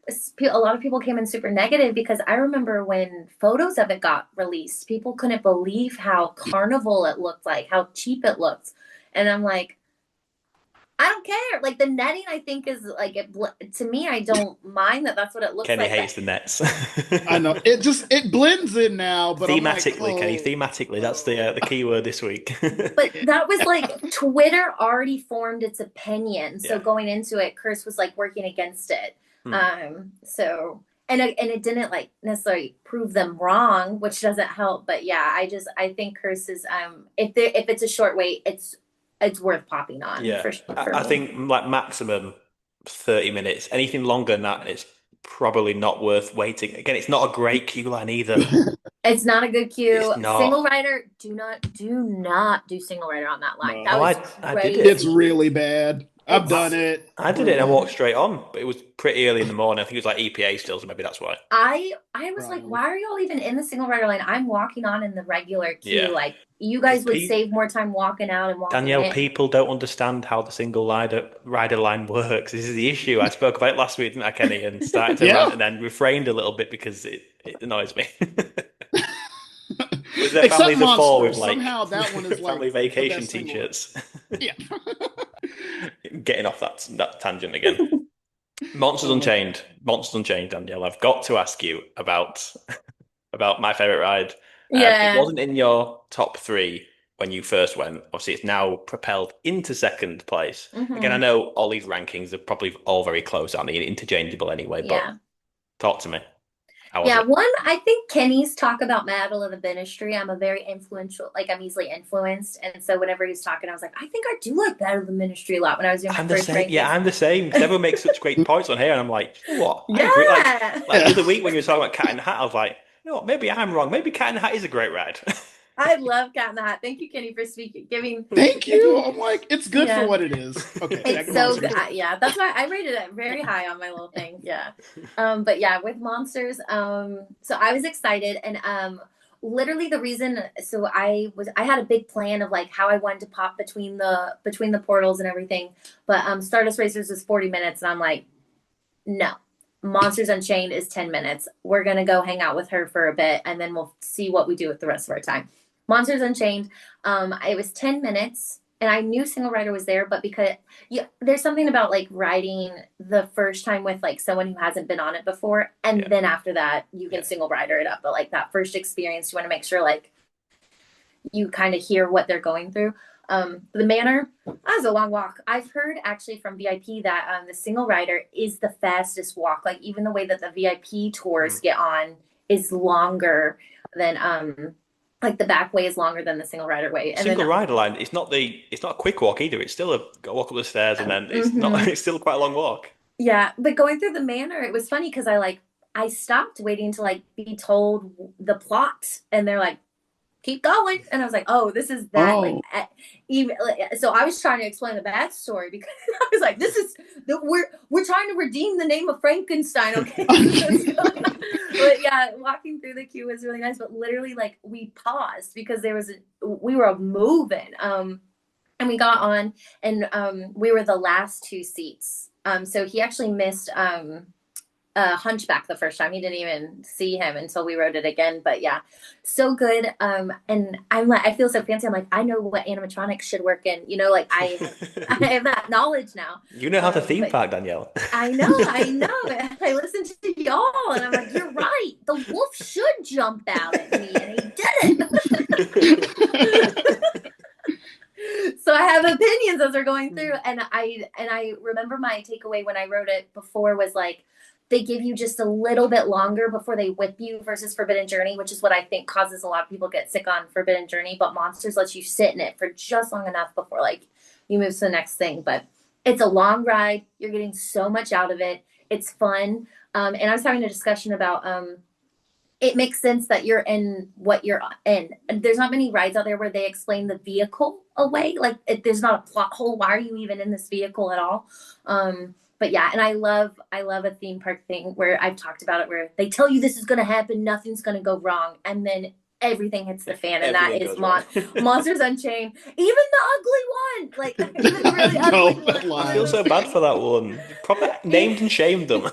a lot of people came in super negative because I remember when photos of it got released, people couldn't believe how carnival it looked like, how cheap it looked. And I'm like, I don't care. Like the netting, I think is like to me. I don't mind that. That's what it looks Kenny like. Kenny hates the nets. I know it blends in now, but thematically, I'm like, Kenny, thematically, that's the key word this week. But that was like Twitter already formed its opinion. So going into it, Curse was like working against it. Hmm. So and it didn't like necessarily prove them wrong, which doesn't help. But yeah, I think hers is if it's a short wait, it's worth popping on Yeah, for I me. think like maximum 30 minutes. Anything longer than that, it's probably not worth waiting. Again, it's not a great queue line either. It's not a good cue. It's Single not. rider, do not do single rider on that line. That Oh, No, was I did it's it. crazy. really bad. I've done It's it. I did it and I walked straight on, but it was pretty early in the morning. I think it was like EPA still, so maybe that's why. I was like, Probably. why are y'all even in the single rider line? I'm walking on in the regular queue. Yeah, Like you because guys would save more time walking out and walking Danielle, in. people don't understand how the single rider line works. This is the issue. I spoke about it last week, didn't I, Kenny? And started to rant Yeah. and then refrained a little bit because it annoys me. Was there Except families of four with Monsters. like Somehow that one is like family the vacation best single. t-shirts? Yeah. Getting off that tangent again. Monsters Uh, Unchained. Monsters Unchained, Danielle. I've got to ask you about my favorite ride. It Yeah. wasn't in your top three when you first went. Obviously, it's now propelled into second place. Again, I Hmm. know all these rankings are probably all very close, aren't they? Interchangeable anyway, but Yeah. talk to me. How was Yeah, it? one, I think Kenny's talk about Battle of the Ministry, I'm a very influential, like I'm easily influenced. And so whenever he's talking, I was like, I think I do like Battle of the Ministry a lot when I was doing my I'm the first same. Yeah, rankings. I'm the same because everyone makes such great points on here, and I'm like, you know what? I agree. Yeah. Like the yeah. other week when you were talking about Cat in the Hat, I was like, you know what? Maybe I'm wrong. Maybe Cat in the Hat is a great ride. I love Cat in the Hat. Thank you, Kenny, for speaking, Thank you. giving, I'm like, it's good for yeah. what it is. Okay, back It's to so good. Monsters. Yeah, that's why I rated it very high on my little thing. Yeah. But yeah, with monsters, so I was excited and literally the reason so I had a big plan of like how I wanted to pop between the portals and everything. But Stardust Racers is 40 minutes and I'm like, no. Monsters Unchained is 10 minutes. We're gonna go hang out with her for a bit and then we'll see what we do with the rest of our time. Monsters Unchained, it was 10 minutes and I knew Single Rider was there, but because yeah, there's something about like riding the first time with like someone who hasn't been on it before, and Yeah, then after that you yeah. can single rider it up. But like that first experience, you want to make sure like you kind of hear what they're going through. The manor, that was a long walk. I've heard actually from VIP that the single rider is the fastest walk. Like even the way that the VIP tours Mm. get on is longer than like the back way is longer than the single rider way. And then Single rider line. It's not a quick walk either. It's still a go walk up the stairs and then it's not. mhm. It's still quite a long walk. Yeah, but going through the manor, it was funny because I stopped waiting to like be told the plot, and they're like, keep going, and I was like, oh, this is that like Oh, even like, so I was trying to explain the backstory because I was like, this is we're trying to redeem the name of Frankenstein, okay? But yeah, walking through the queue was really nice, but literally like we paused because we were moving. And we got on and we were the last two seats. So he actually missed Hunchback the first time. He didn't even see him until we wrote it again. But yeah, so good. And I'm like, I feel so fancy. I'm like, I know what animatronics should work in. You know, like I have that knowledge now. You know how to theme But park, Danielle. I know. I listened to y'all, and I'm like, you're right. The wolf should jump out at me, and he didn't. So I have opinions as we're going through, and I remember my takeaway when I wrote it before was like they give you just a little bit longer before they whip you versus Forbidden Journey, which is what I think causes a lot of people get sick on Forbidden Journey. But Monsters lets you sit in it for just long enough before like you move to the next thing. But it's a long ride. You're getting so much out of it. It's fun. And I was having a discussion about it makes sense that you're in what you're in. There's not many rides out there where they explain the vehicle away. Like there's not a plot hole. Why are you even in this vehicle at all? But yeah, and I love a theme park thing where I've talked about it where they tell you this is going to happen, nothing's going to go wrong, and then everything hits the fan, and that Everything is goes wrong. Monsters Unchained. Even the ugly one, like even the really ugly don't one, I even feel lie. so bad for that one. Probably the named and shamed them.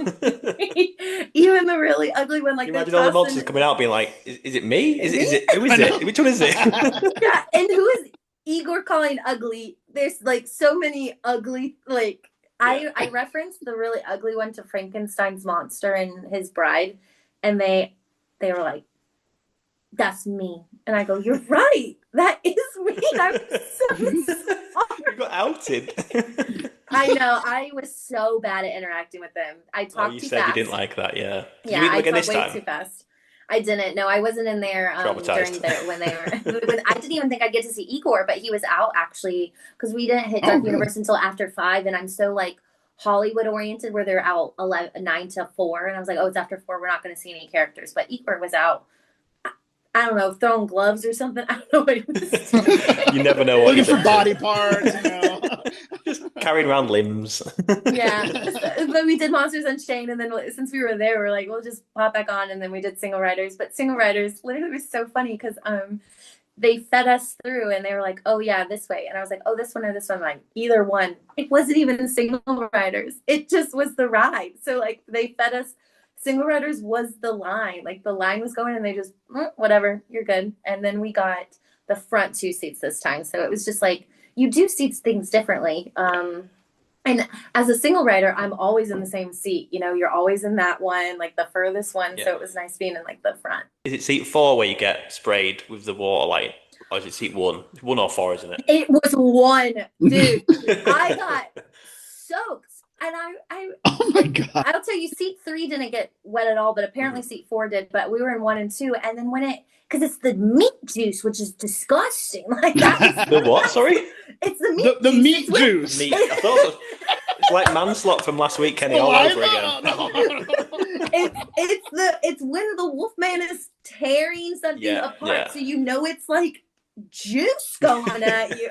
even the really ugly one, You like the imagine all the monsters costume. coming out being like, is it me? Me? Is it who I is it? know. Which one is it? Yeah, and who is Igor calling ugly? There's like so many ugly like Yeah. I referenced the really ugly one to Frankenstein's monster and his bride, and they were like, "That's me," and I go, "You're right, that is me." I'm so You got outed. sorry. I know. I was so bad at interacting with them. I Oh, talked you too said you fast. didn't like that, yeah. Did you Yeah, meet them I again talked this way too time? fast. I didn't. No, I wasn't in there during Traumatized. their when they were. I didn't even think I'd get to see Igor, but he was out actually because we didn't hit Oh, Dark good. Universe until after 5, and I'm so like Hollywood oriented where they're out 9 to 4, and I was like, oh, it's after 4. We're not going to see any characters, but Igor was out. I don't know, throwing gloves or something. I don't know what he was doing. You never know what Looking he's for up body to. parts, you know. Just carrying around limbs. Yeah, but we did Monsters Unchained, and then since we were there, we're like, we'll just pop back on, and then we did Single Riders. But Single Riders literally was so funny because they fed us through, and they were like, oh yeah, this way, and I was like, oh, this one or this one, like either one. It wasn't even Single Riders; it just was the ride. So like they fed us. Single Riders was the line, like the line was going, and they just whatever, you're good. And then we got the front 2 seats this time, so it was just like you do seats things differently. And as a single rider, I'm always in the same seat. You know, you're always in that one, like the furthest one. Yeah. So it was nice being in like the front. Is it seat 4 where you get sprayed with the water light? Or is it seat 1? 1 or 4, isn't it? It was 1, dude. I got soaked. And Oh my God. I'll tell you, seat 3 didn't get wet at all, but apparently seat 4 did. But we were in 1 and 2. And then because it's the meat juice, which is disgusting. Like that. The what? Sorry? It's the meat The juice. meat juice. Meat. I thought it was, it's like manslaughter from last week, Kenny, all over again. No. It's when the wolfman is tearing something apart, yeah. so you know it's like juice going at you.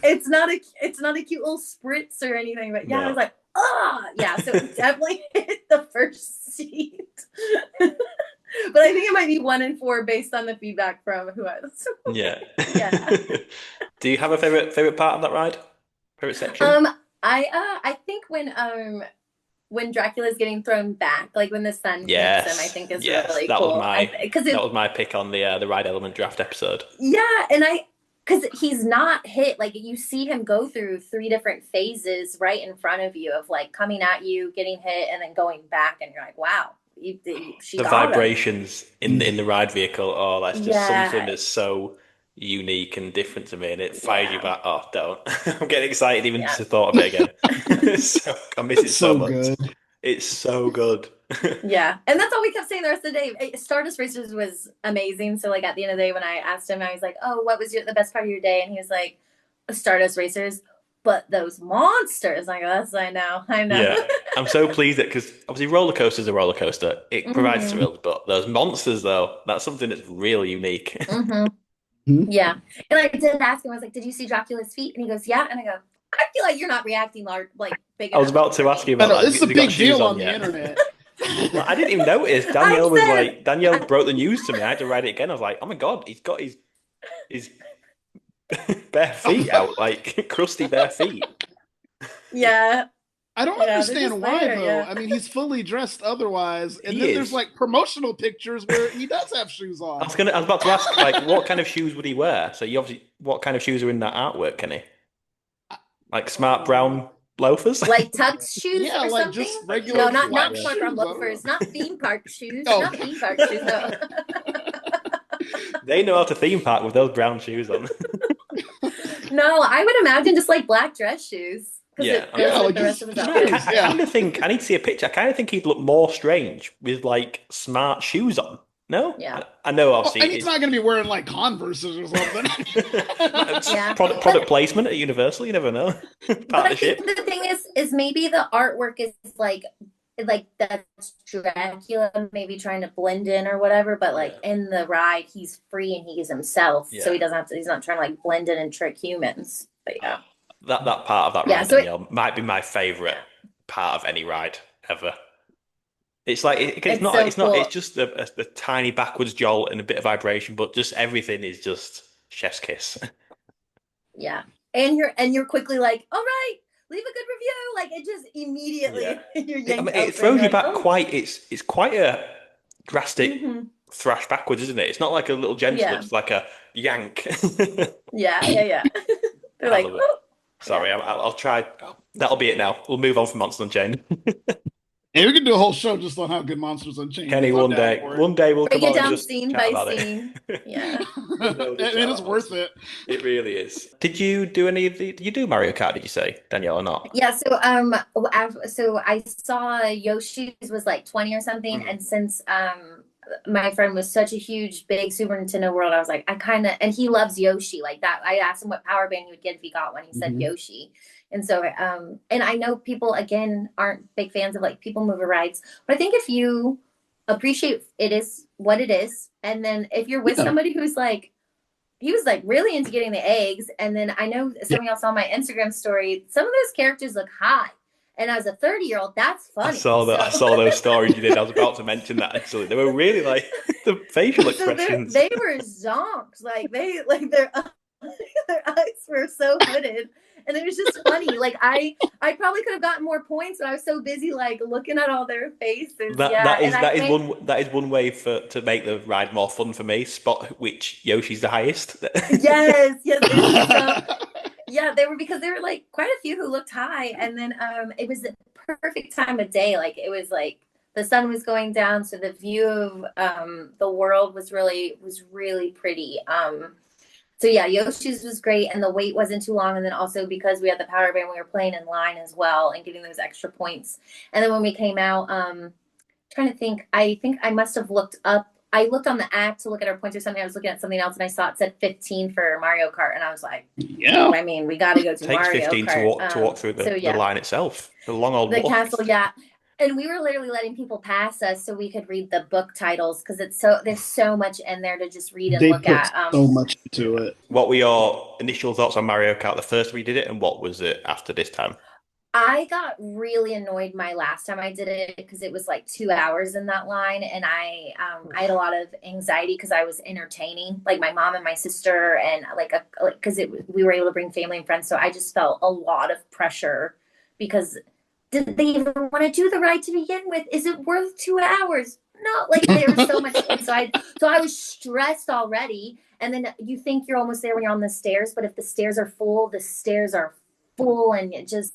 it's not a cute little spritz or anything, but yeah, I was like, yeah. So it definitely hit the first seat. But I think it might be 1 and 4 based on the feedback from who I was. Yeah. Yeah. Do you have a favorite part of that ride? Favorite section? I think when Dracula's getting thrown back, like when the sun hits him, I think is really that cool. That was my pick on the ride element draft episode. Yeah, and because he's not hit, like you see him go through 3 different phases right in front of you of like coming at you, getting hit, and then going back, and you're like, wow. She the got vibrations him. in the ride vehicle. Oh, that's just something that's so unique and different to me, and it fires you back. Oh, don't! I'm getting excited even just the thought of it again. I miss it so much. Good. It's so good. Yeah, and that's all we kept saying the rest of the day. Stardust Racers was amazing. So like at the end of the day, when I asked him, I was like, "Oh, what was the best part of your day?" And he was like, "Stardust Racers." But those monsters, I know. Yeah, I'm so pleased that because obviously roller coaster's a roller coaster. It provides thrills, but those monsters though, that's something that's really unique. Yeah, and I did ask him. I was like, "Did you see Dracula's feet?" And he goes, "Yeah." And I go, "I feel like you're not reacting like big." I was about to ask you about that. It's a big deal on the internet. Well, I didn't even notice. Danielle broke the news to me. I had to write it again. I was like, oh my God, he's got his bare feet out, like crusty bare feet. Yeah. I don't understand why though. Yeah. I mean, he's fully dressed otherwise, and then there's like promotional pictures where he does have shoes on. I was about to ask, like, what kind of shoes would he wear? So what kind of shoes are in that artwork, Kenny? Like smart brown loafers, like Tux shoes, or like something? just regular. No, not smart brown loafers, not theme park shoes, not theme park shoes. No. They know how to theme park with those brown shoes on. No, I would imagine just like black dress shoes. Yeah, like the rest of his outfit. I kind of think I need to see a picture. I kind of think he'd look more strange with like smart shoes on. No, yeah, I know. Obviously, and he's not going to be wearing like Converses or something. Product placement at Universal. You never know. Partnership. But I think the thing is maybe the artwork is like that's Dracula maybe trying to blend in or whatever, but like in the ride he's free and he's himself, so he doesn't have to. He's not trying to like blend in and trick humans. But yeah, that part of that ride, Danielle, might be my favorite part of any ride ever. It's like it's just a tiny backwards jolt and a bit of vibration, but just everything is just chef's kiss. Yeah, and you're quickly like, all right, leave a good review. Like it just immediately you're yanked it throws you back quite. It's quite a drastic thrash backwards, isn't it? It's not like a little gentle. It's like a yank. Yeah. They're like, oh. Sorry, I'll try. That'll be it now. We'll move on from Monsters Unchained. Yeah, we can do a whole show just on how good Monsters Unchained. Kenny, one day we'll come on and just scene chat by about scene. it. Yeah. No It is doubt about worth it. it. It really is. Did you do any of the? Did you do Mario Kart? Did you say, Danielle, or not? Yeah, so I saw Yoshi's was like 20 or something, Mm. and since my friend was such a huge big Super Nintendo world, I was like, I kind of, and he loves Yoshi like that. I asked him what power band he would get if he got one. He said Mhm. Yoshi. And so and I know people again aren't big fans of like people mover rides, but I think if you appreciate it is what it is, and then if you're with Yeah. somebody who's like he was like really into getting the eggs. And then I know Yeah. some of y'all saw my Instagram story. Some of those characters look hot. And as a 30-year-old, that's I funny. saw that. I So saw those stories you did. I was about to mention that actually. They were really like the facial so expressions. they were zonks. Like they like their eyes were so hooded. And it was just funny. Like I probably could have gotten more points, but I was so busy like looking at all their faces. That Yeah. that is And I that is think one way for to make the ride more fun for me. Spot which Yoshi's the highest. yes, it was so yeah, they were because there were like quite a few who looked high, and then it was the perfect time of day. Like it was like the sun was going down, so the view of the world was really pretty. So yeah, Yoshi's was great, and the wait wasn't too long. And then also because we had the power band, we were playing in line as well and getting those extra points. And then when we came out, trying to think, I think I must have looked up. I looked on the app to look at our points or something. I was looking at something else, and I saw it said 15 for Mario Kart, and I was like, Yeah. I mean, we got to go to Takes Mario 15 Kart. to walk through So the yeah, line itself. The long old the walk. castle, yeah. And we were literally letting people pass us so we could read the book titles because it's so there's so much in there to just read and They look put at. so much into it. What were your initial thoughts on Mario Kart the first time you did it, and what was it after this time? I got really annoyed my last time I did it because it was like 2 hours in that line, and I had a lot of anxiety because I was entertaining like my mom and my sister, and like because we were able to bring family and friends, so I just felt a lot of pressure because did they even want to do the ride to begin with? Is it worth 2 hours? No, like there was so much, and so I was stressed already, and then you think you're almost there when you're on the stairs, but if the stairs are full, the stairs are full, and it just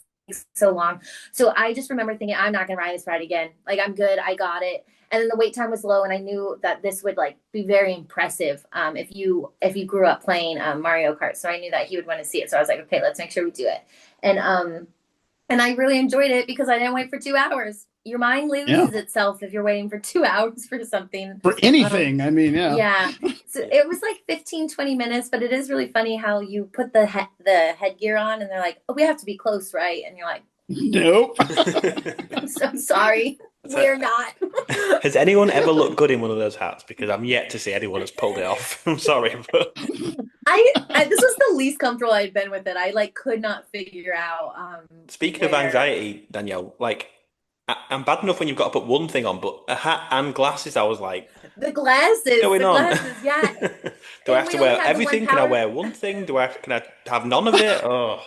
so long. So I just remember thinking, I'm not gonna ride this ride again. Like I'm good, I got it. And then the wait time was low, and I knew that this would like be very impressive if you grew up playing Mario Kart. So I knew that he would want to see it. So I was like, okay, let's make sure we do it. And I really enjoyed it because I didn't wait for 2 hours. Your mind Yeah. loses itself if you're waiting for 2 hours for something. For anything, I mean, yeah. Yeah. So it was like 15, 20 minutes, but it is really funny how you put the headgear on and they're like, oh, we have to be close, right? And you're like, Nope. I'm so sorry. We're not. Has anyone ever looked good in one of those hats? Because I'm yet to see anyone that's pulled it off. I'm sorry, but I this was the least comfortable I'd been with it. I like could not figure out speaking of where anxiety, Danielle, like I'm bad enough when you've got to put one thing on, but a hat and glasses, I was like, the glasses, going on? yeah. Do I And have to we only wear had the one everything? Can I power. wear one thing? Can I have none of it? Oh.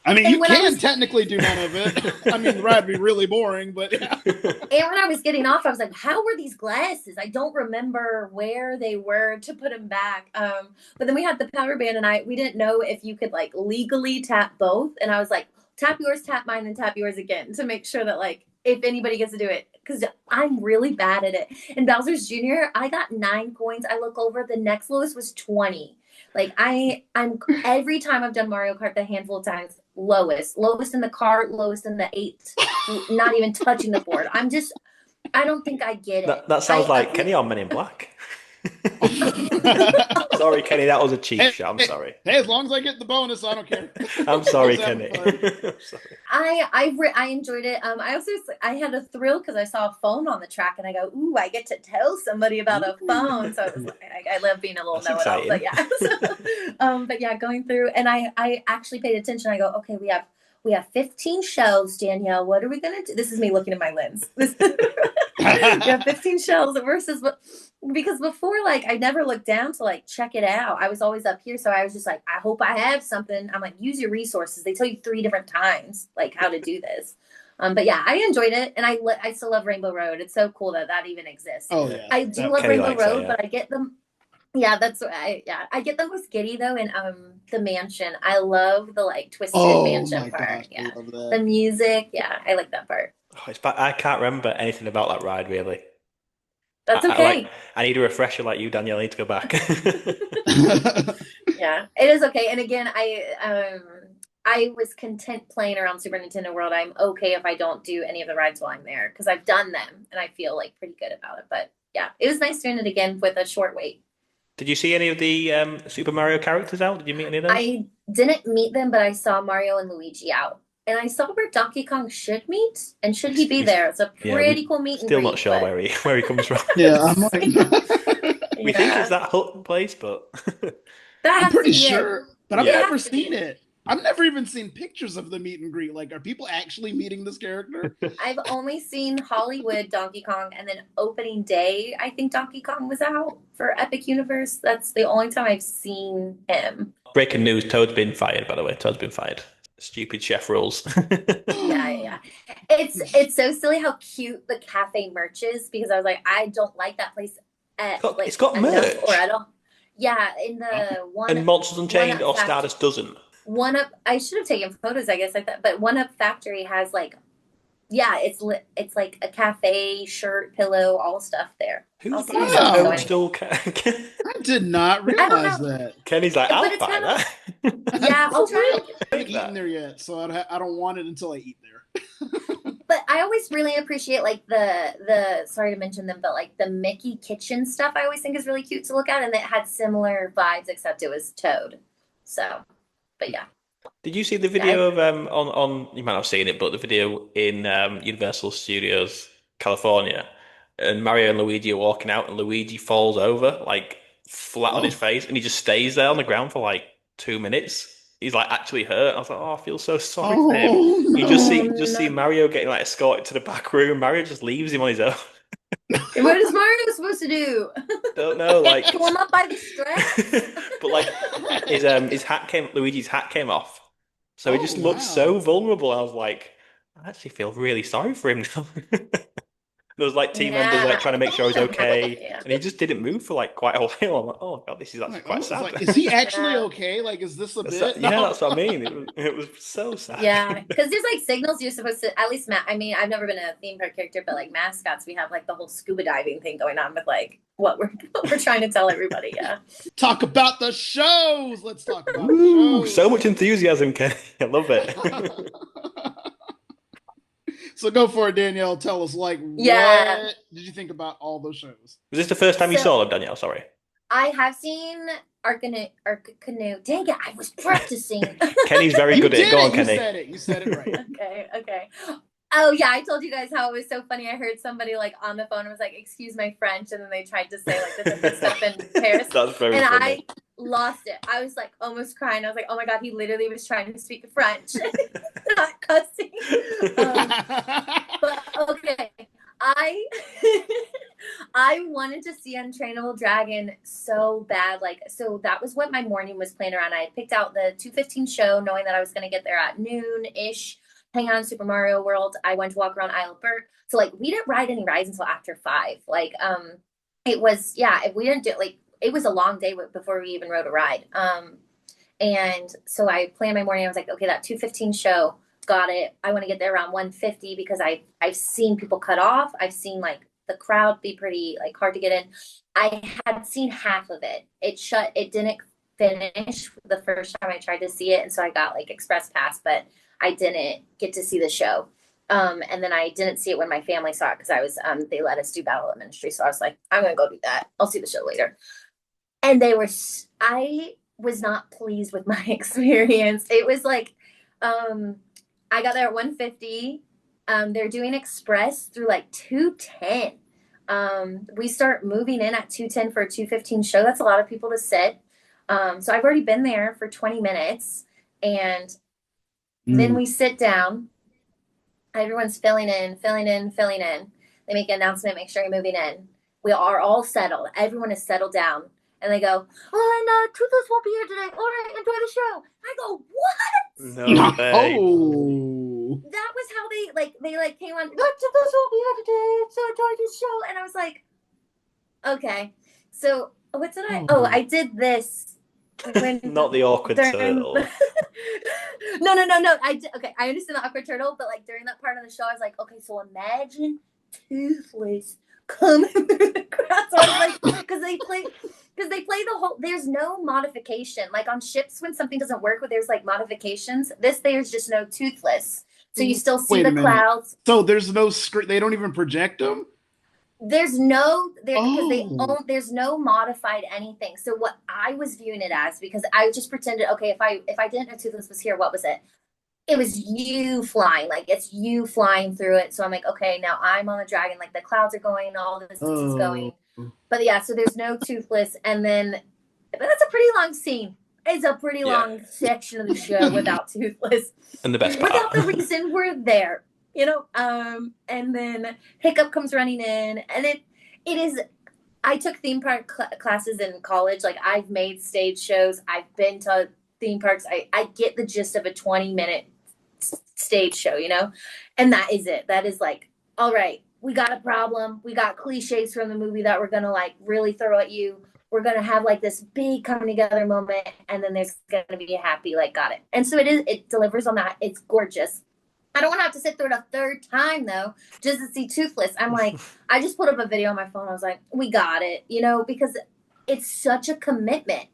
I mean, And you when I can was technically do none of it. I mean, the ride would be really boring, but yeah. And when I was getting off, I was like, how were these glasses? I don't remember where they were to put them back. But then we had the power band, and we didn't know if you could like legally tap both. And I was like, tap yours, tap mine, then tap yours again to make sure that like if anybody gets to do it, because I'm really bad at it. In Bowser's Jr., I got 9 coins. I look over, the next lowest was 20. Like I'm every time I've done Mario Kart, the handful of times, lowest in the cart, lowest in the 8, not even touching the board. I don't think I get it. That sounds like Kenny on Men in Black. Sorry, Kenny, that was a cheap shot. I'm sorry. Hey, as long as I get the bonus, I don't care. I'm sorry, I was Kenny. having fun. I'm sorry. I enjoyed it. I had a thrill because I saw a phone on the track, and I go, ooh, I get to tell somebody about a phone. So it was like, I love being a little That's know-it-all. But yeah, but yeah, going through, and I actually paid attention. I go, okay, we have 15 shelves, Danielle. What are we gonna do? This is me looking at my lens. We have 15 shelves versus because before, like, I never looked down to like check it out. I was always up here, so I was just like, I hope I have something. I'm like, use your resources. They tell you 3 different times like how to do this. But yeah, I enjoyed it, and I still love Rainbow Road. It's so cool that even exists. Oh yeah, I do love Kenny Rainbow likes that, Road, yeah. but I get them. Yeah, that's what I get the most giddy though in the mansion. I love the like twisted mansion my part. gosh, Yeah. I love that. The music, yeah, I like that part. I can't remember anything about that ride really. That's I like. okay. I need a refresher like you, Danielle. I need to go back. Yeah, it is okay. And again, I was content playing around Super Nintendo World. I'm okay if I don't do any of the rides while I'm there because I've done them and I feel like pretty good about it. But yeah, it was nice doing it again with a short wait. Did you see any of the Super Mario characters out? Did you meet any of those? I didn't meet them, but I saw Mario and Luigi out. And I saw where Donkey Kong should meet and should he be We, there. It's a yeah, we pretty cool meet and still not greet, sure but where he comes from. Yeah, I'm like, We think it's yeah, that Hutton place, but that I'm has to pretty be it. sure, but I've It yeah. never has to seen be. it. I've never even seen pictures of the meet and greet. Like, are people actually meeting this character? I've only seen Hollywood Donkey Kong, and then opening day, I think Donkey Kong was out for Epic Universe. That's the only time I've seen him. Breaking news: Toad's been fired. By the way, Toad's been fired. Stupid chef rules. Yeah, yeah. It's so silly how cute the cafe merch is because I was like, I don't like that place at Look, it's like got enough or merch, at all. Yeah, in the and Monsters one Unchained up or fact Stardust doesn't. one up I should have taken photos, I guess, like that. But One Up Factory has like yeah, it's like a cafe, shirt, pillow, all stuff there. I'll Who's see you buying a some so Wow, toadstool? I did not I don't realize know. that. Kenny's like, But I'll it's buy kind of that. yeah, I'll For try real, and I Take haven't eaten that. there yet, so I don't want it until I eat there. but I always really appreciate like the sorry to mention them, but like the Mickey kitchen stuff I always think is really cute to look at and it had similar vibes except it was Toad. So, but yeah. Did you see the Yeah, video of on you might not have seen it, but the video in Universal Studios California, and Mario and Luigi are walking out, and Luigi falls over like flat on his Oh, face, and he just stays there on the ground for like 2 minutes. He's like actually hurt. I was like, oh, I feel so sorry for him. oh You just oh see no. Mario getting like escorted to the back room. Mario just leaves him on his own. And what is Mario supposed to do? Don't know, like, Pull him up by the straps? but like his hat came, Luigi's hat came off, so he oh just looked so wow. vulnerable. I was like, I actually feel really sorry for him now. There was like team members like Yeah, trying to make sure he's okay, yeah. and he just didn't move for like quite a while. I'm like, oh god, this is actually Like, quite oh, it's sad. like, is he actually Yeah. okay? Like, is this a bit? Yeah, No. that's what I mean. It was so sad. Yeah, because there's like signals you're supposed to at least. I mean, I've never been a theme park character, but like mascots, we have like the whole scuba diving thing going on with like what we're trying to tell everybody. Yeah, Talk about the shows. Let's talk about Ooh, the so shows. much enthusiasm, Kenny. I love it. So go for it, Danielle. Tell us, like, yeah. what did you think about all those shows? Was this the first time you So saw them, Danielle? Sorry. I have seen Arc Canoe. Dang it, I was practicing. Kenny's very You good at it. did Go it. on, You Kenny. said it. You said it right. Okay, okay. Oh yeah, I told you guys how it was so funny. I heard somebody like on the phone and was like, "Excuse my French," and then they tried to say like the different stuff in Paris, That's very and funny. I lost it. I was like almost crying. I was like, "Oh my god, he literally was trying to speak French, not cussing." But okay, I I wanted to see Untrainable Dragon so bad. Like, so that was what my morning was planned around. I had picked out the 2:15 show, knowing that I was going to get there at noon ish. Hang out in Super Mario World. I went to walk around Isle of Burt. So like we didn't ride any rides until after 5. Like it was yeah, if we didn't do like it was a long day before we even rode a ride. And so I planned my morning. I was like, okay, that 2:15 show, got it. I want to get there around 1:50 because I've seen people cut off. I've seen like the crowd be pretty like hard to get in. I had seen half of it. It didn't finish the first time I tried to see it, and so I got like express pass, but I didn't get to see the show. And then I didn't see it when my family saw it because I was they let us do Battle of Ministry, so I was like, I'm gonna go do that. I'll see the show later. And I was not pleased with my experience. It was like I got there at 1:50. They're doing express through like 2:10. We start moving in at 2:10 for a 2:15 show. That's a lot of people to sit. So I've already been there for 20 minutes, and then we sit down. Everyone's filling in. They make an announcement, make sure you're moving in. We are all settled. Everyone is settled down. And they go, oh, and Toothless won't be here today. All right, enjoy the show. I go, what? No way. Oh. That was how they came on. Toothless won't be here today, so enjoy the show. And I was like, okay. So what did I? Oh, I did this when Not the awkward turtle. No. Okay, I understand the awkward turtle, but like during that part of the show, I was like, okay, so imagine Toothless coming through the crowd. So I was like, because they play the whole. There's no modification. Like on ships, when something doesn't work, where there's like modifications. There's just no toothless. So you still see Wait a the minute. clouds. So there's no screen. They don't even project them. There's no there because they Oh. own. There's no modified anything. So what I was viewing it as, because I just pretended, okay, if I didn't know toothless was here, what was it? It was you flying, like it's you flying through it. So I'm like, okay, now I'm on the dragon, like the clouds are going, all this is going. Oh. But yeah, so there's no toothless, and then but that's a pretty long scene. It's a pretty Yeah. long section of the show without toothless, And the best without the part. reason we're there, you know. And then Hiccup comes running in, and it is. I took theme park classes in college. Like I've made stage shows. I've been to theme parks. I get the gist of a 20-minute stage show, you know? And that is it. That is like, all right, we got a problem. We got cliches from the movie that we're going to like really throw at you. We're going to have like this big coming together moment. And then there's going to be a happy, like, got it. And so it delivers on that. It's gorgeous. I don't want to have to sit through it a third time though, just to see Toothless. I'm like, I just put up a video on my phone. I was like, we got it, you know, because it's such a commitment.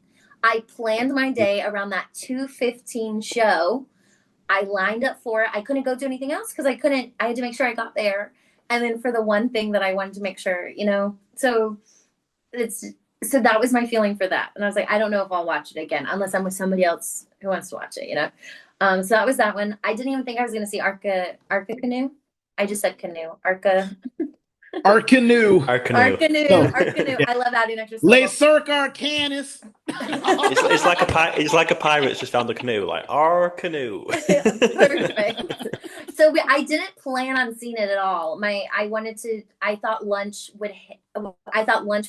I planned my day around that 2:15 show. I lined up for it. I couldn't go do anything else because I had to make sure I got there. And then for the one thing that I wanted to make sure, you know, it's, so that was my feeling for that. And I was like, I don't know if I'll watch it again unless I'm with somebody else who wants to watch it, you know? So that was that one. I didn't even think I was going to see Arca Canoe. I just said canoe. Arca. Our canoe. Our canoe. Arcanoe. No. Arcanoe. Yeah. I love adding extra Les syllables. Cirque Arcanis. It's like a pirate's just found a canoe, like our canoe. Perfect. So I didn't plan on seeing it at all. I thought lunch was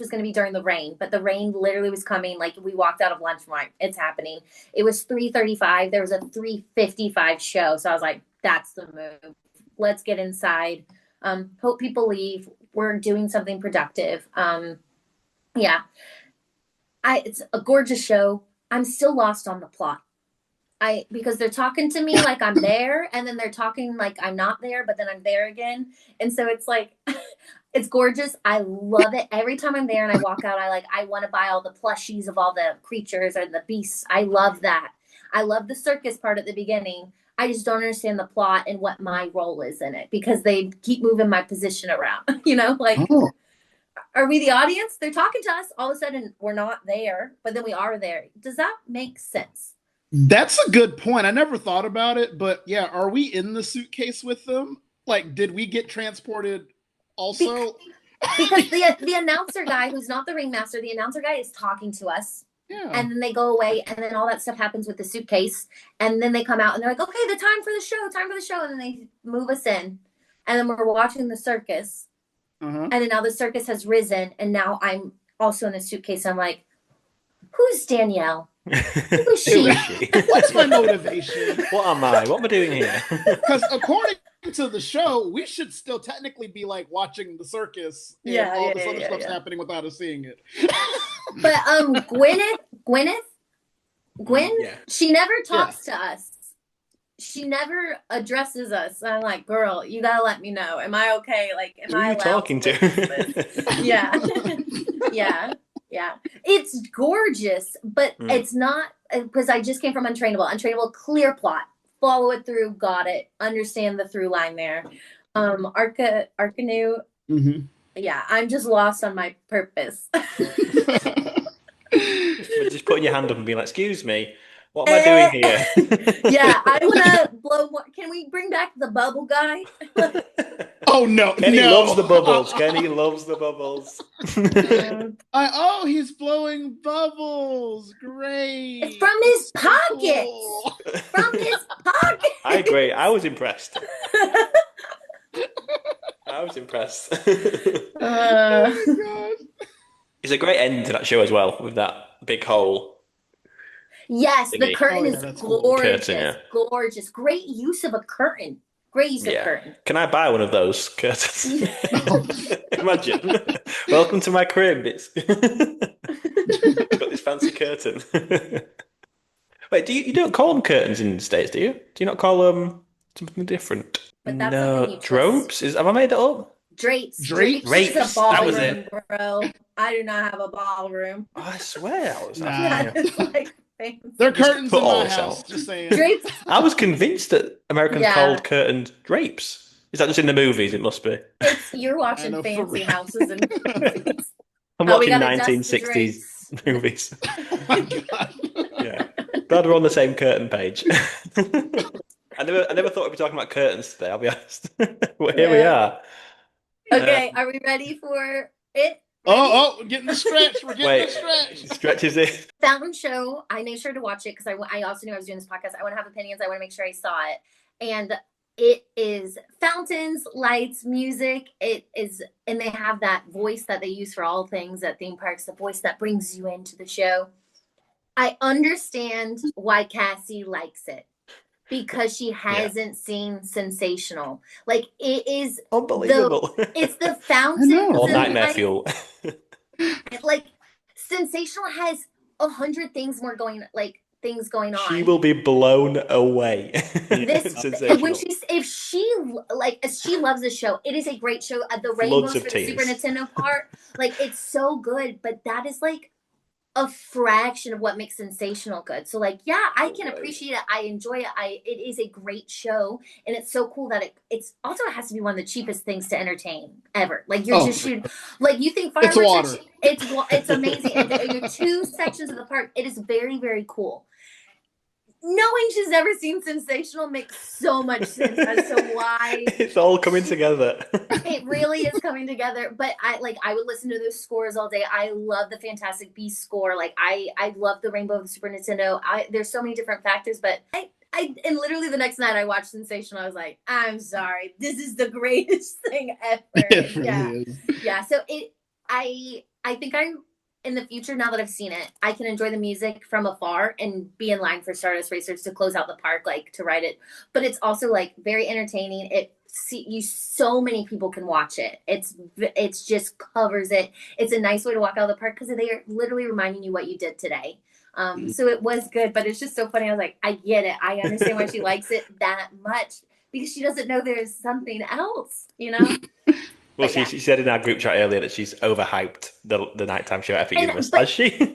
going to be during the rain, but the rain literally was coming. Like we walked out of lunch, I'm like, it's happening. It was 3:35. There was a 3:55 show. So I was like, that's the move. Let's get inside. Hope people leave. We're doing something productive. Yeah. It's a gorgeous show. I'm still lost on the plot. Because they're talking to me like I'm there, and then they're talking like I'm not there, but then I'm there again. And so it's like, it's gorgeous. I love it. Every time I'm there and I walk out, I want to buy all the plushies of all the creatures or the beasts. I love that. I love the circus part at the beginning. I just don't understand the plot and what my role is in it because they keep moving my position around. You know, like, Oh. are we the audience? They're talking to us. All of a sudden, we're not there, but then we are there. Does that make sense? That's a good point. I never thought about it, but yeah, are we in the suitcase with them? Like, did we get transported also? Because the announcer guy, who's not the ringmaster, the announcer guy is talking to us. Yeah. And then they go away, and then all that stuff happens with the suitcase. And then they come out, and they're like, okay, the time for the show. And then they move us in. And then we're watching the circus. Uh-huh. And then now the circus has risen, and now I'm also in the suitcase. I'm like, who's Danielle? Who is she? Who is she? What's my motivation? What am I? What am I doing here? Because according to the show, we should still technically be like watching the circus and all this other stuff's happening without us seeing it. But Gwen, Yeah. she never talks to us. She never addresses us. I'm like, girl, you gotta let me know. Am I okay? Like, am Who are I you allowed talking to listen to? this? Yeah. Yeah. It's gorgeous, but it's not, because I just came from Untrainable. Untrainable, clear plot. Follow it through, got it. Understand the through line there. Arcanoe, yeah, I'm just lost on my purpose. Just putting your hand up and being like, excuse me, what am I doing here? Yeah, I want to blow more. Can we bring back the bubble guy? Oh, no. Kenny no. loves the bubbles. Kenny loves the bubbles. He's blowing bubbles. Great. It's from his pocket. Cool. From his pocket. I agree. I was impressed. Oh my God. It's a great end to that show as well, with that big hole. Yes, the Thingy. curtain Oh, yeah, is that's cool. gorgeous. Curtain, yeah. Gorgeous. Great use of a curtain. Great use of Yeah. curtain. Can I buy one of those curtains? Imagine. Welcome to my crib. It's got this fancy curtain. Wait, you don't call them curtains in the States, do you? Do you not call them something different? But that's no, something you twist. drapes? Have I made it up? Drapes. Drapes? Is a Drapes, that was ballroom, it. bro. I do not have a ballroom. I swear I was. Nah. That is like fancy. There are curtains put in all my this house. out. Just saying. Drapes. I was convinced that Americans Yeah. called curtains drapes. Is that just in the movies? It must be. You're I watching know, for fancy real. houses and movies. I'm Oh, we watching gotta dust the 1960s drapes. movies. Oh my god. Yeah, glad we're on the same curtain page. I never thought we'd be talking about curtains today. I'll be honest. Well, here we Yeah. are. Okay, are we ready for it? Oh, getting the stretch. We're getting Wait, the stretch. stretches it. Fountain Show. I made sure to watch it because I also knew I was doing this podcast. I want to have opinions. I want to make sure I saw it. And it is fountains, lights, music. It is, and they have that voice that they use for all things at theme parks, the voice that brings you into the show. I understand why Cassie likes it because she hasn't seen Sensational. Like it is Unbelievable. it's the I know. fountains Or and nightmare lights. fuel. Like Sensational has 100 things more going on. She will be blown away. This Sensational. when if she loves the show. It is a great show. The Floods rainbows of for the Super tears. Nintendo part, like it's so good. But that is like a fraction of what makes Sensational good. So like, yeah, I can appreciate it. I enjoy it. It is a great show, and it's so cool that it's also it has to be one of the cheapest things to entertain ever. Like you're just shooting, like you think fireworks. It's water. It's amazing. And your two sections of the park. It is very very cool. Knowing she's never seen Sensational makes so much sense as to why it's all coming together. it really is coming together. But I would listen to those scores all day. I love the Fantastic Beasts score. Like I love the Rainbow of the Super Nintendo. There's so many different factors, but and literally the next night I watched Sensational. I was like, I'm sorry, this is the greatest thing ever. It really is. Yeah. So I think in the future, now that I've seen it, I can enjoy the music from afar and be in line for Stardust Racers to close out the park, like to ride it. But it's also like very entertaining. So many people can watch it. It's just covers it. It's a nice way to walk out of the park because they are literally reminding you what you did today. So it was good, but it's just so funny. I was like, I get it. I understand why she likes it that much because she doesn't know there's something else, you know? Well, she said in our group chat earlier that she's overhyped the nighttime show at Epic Universe. Has she?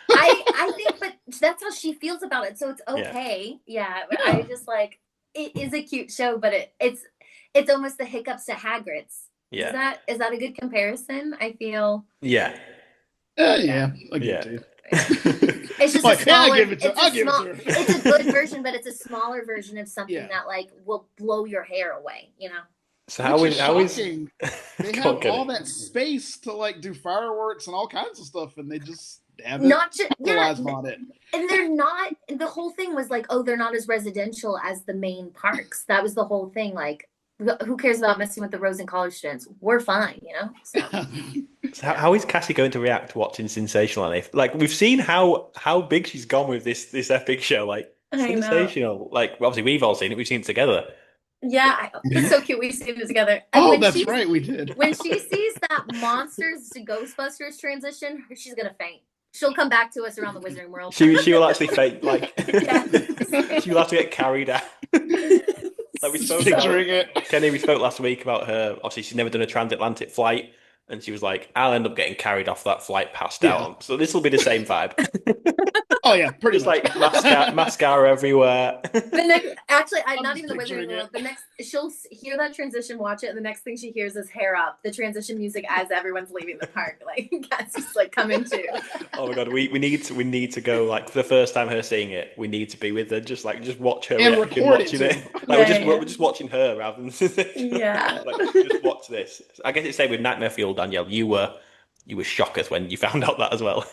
I think, but that's how she feels about it, so it's okay. Yeah, but I just like it is a cute show, but it's almost the hiccups to Hagrid's. Yeah. Is that a good comparison? I feel. Yeah. Yeah. I get it. It's just like, a smaller. I'll give it to her. It's a good version, but it's a smaller version of something that like will blow your hair away. You know. So how is they have all that space to like do fireworks and all kinds of stuff, and they just haven't capitalized on it. And they're not. The whole thing was like, oh, they're not as residential as the main parks. That was the whole thing. Like, who cares about messing with the Rose and college students? We're fine, you know. So how is Cassie going to react watching Sensational? Like we've seen how big she's gone with this epic show. Like Sensational. Like obviously we've all seen it. We've seen it together. Yeah, it's so cute. We've seen it together. And that's right, we did. When she sees that Monsters to Ghostbusters transition, she's gonna faint. She'll come back to us around the Wizarding World. She will actually faint. Like she will have to get carried out. Like we spoke picturing it. Kenny, we spoke last week about her. Obviously, she's never done a transatlantic flight, and she was like, "I'll end up getting carried off that flight, passed out." So this will be the same vibe. Oh yeah, pretty just much. like mascara everywhere. The next, actually, not even the Wizarding World. The next, she'll hear that transition, watch it, and the next thing she hears is "Hair Up," the transition music as everyone's leaving the park. Like Cassie's like coming too. Oh my god, we need to go. Like for the first time, her seeing it, we need to be with her. Just watch her and reaction, record watching it. Like we're just watching her rather than like just watch this. I guess it's same with Nightmare Fuel, Danielle. You were shocked when you found out that as well.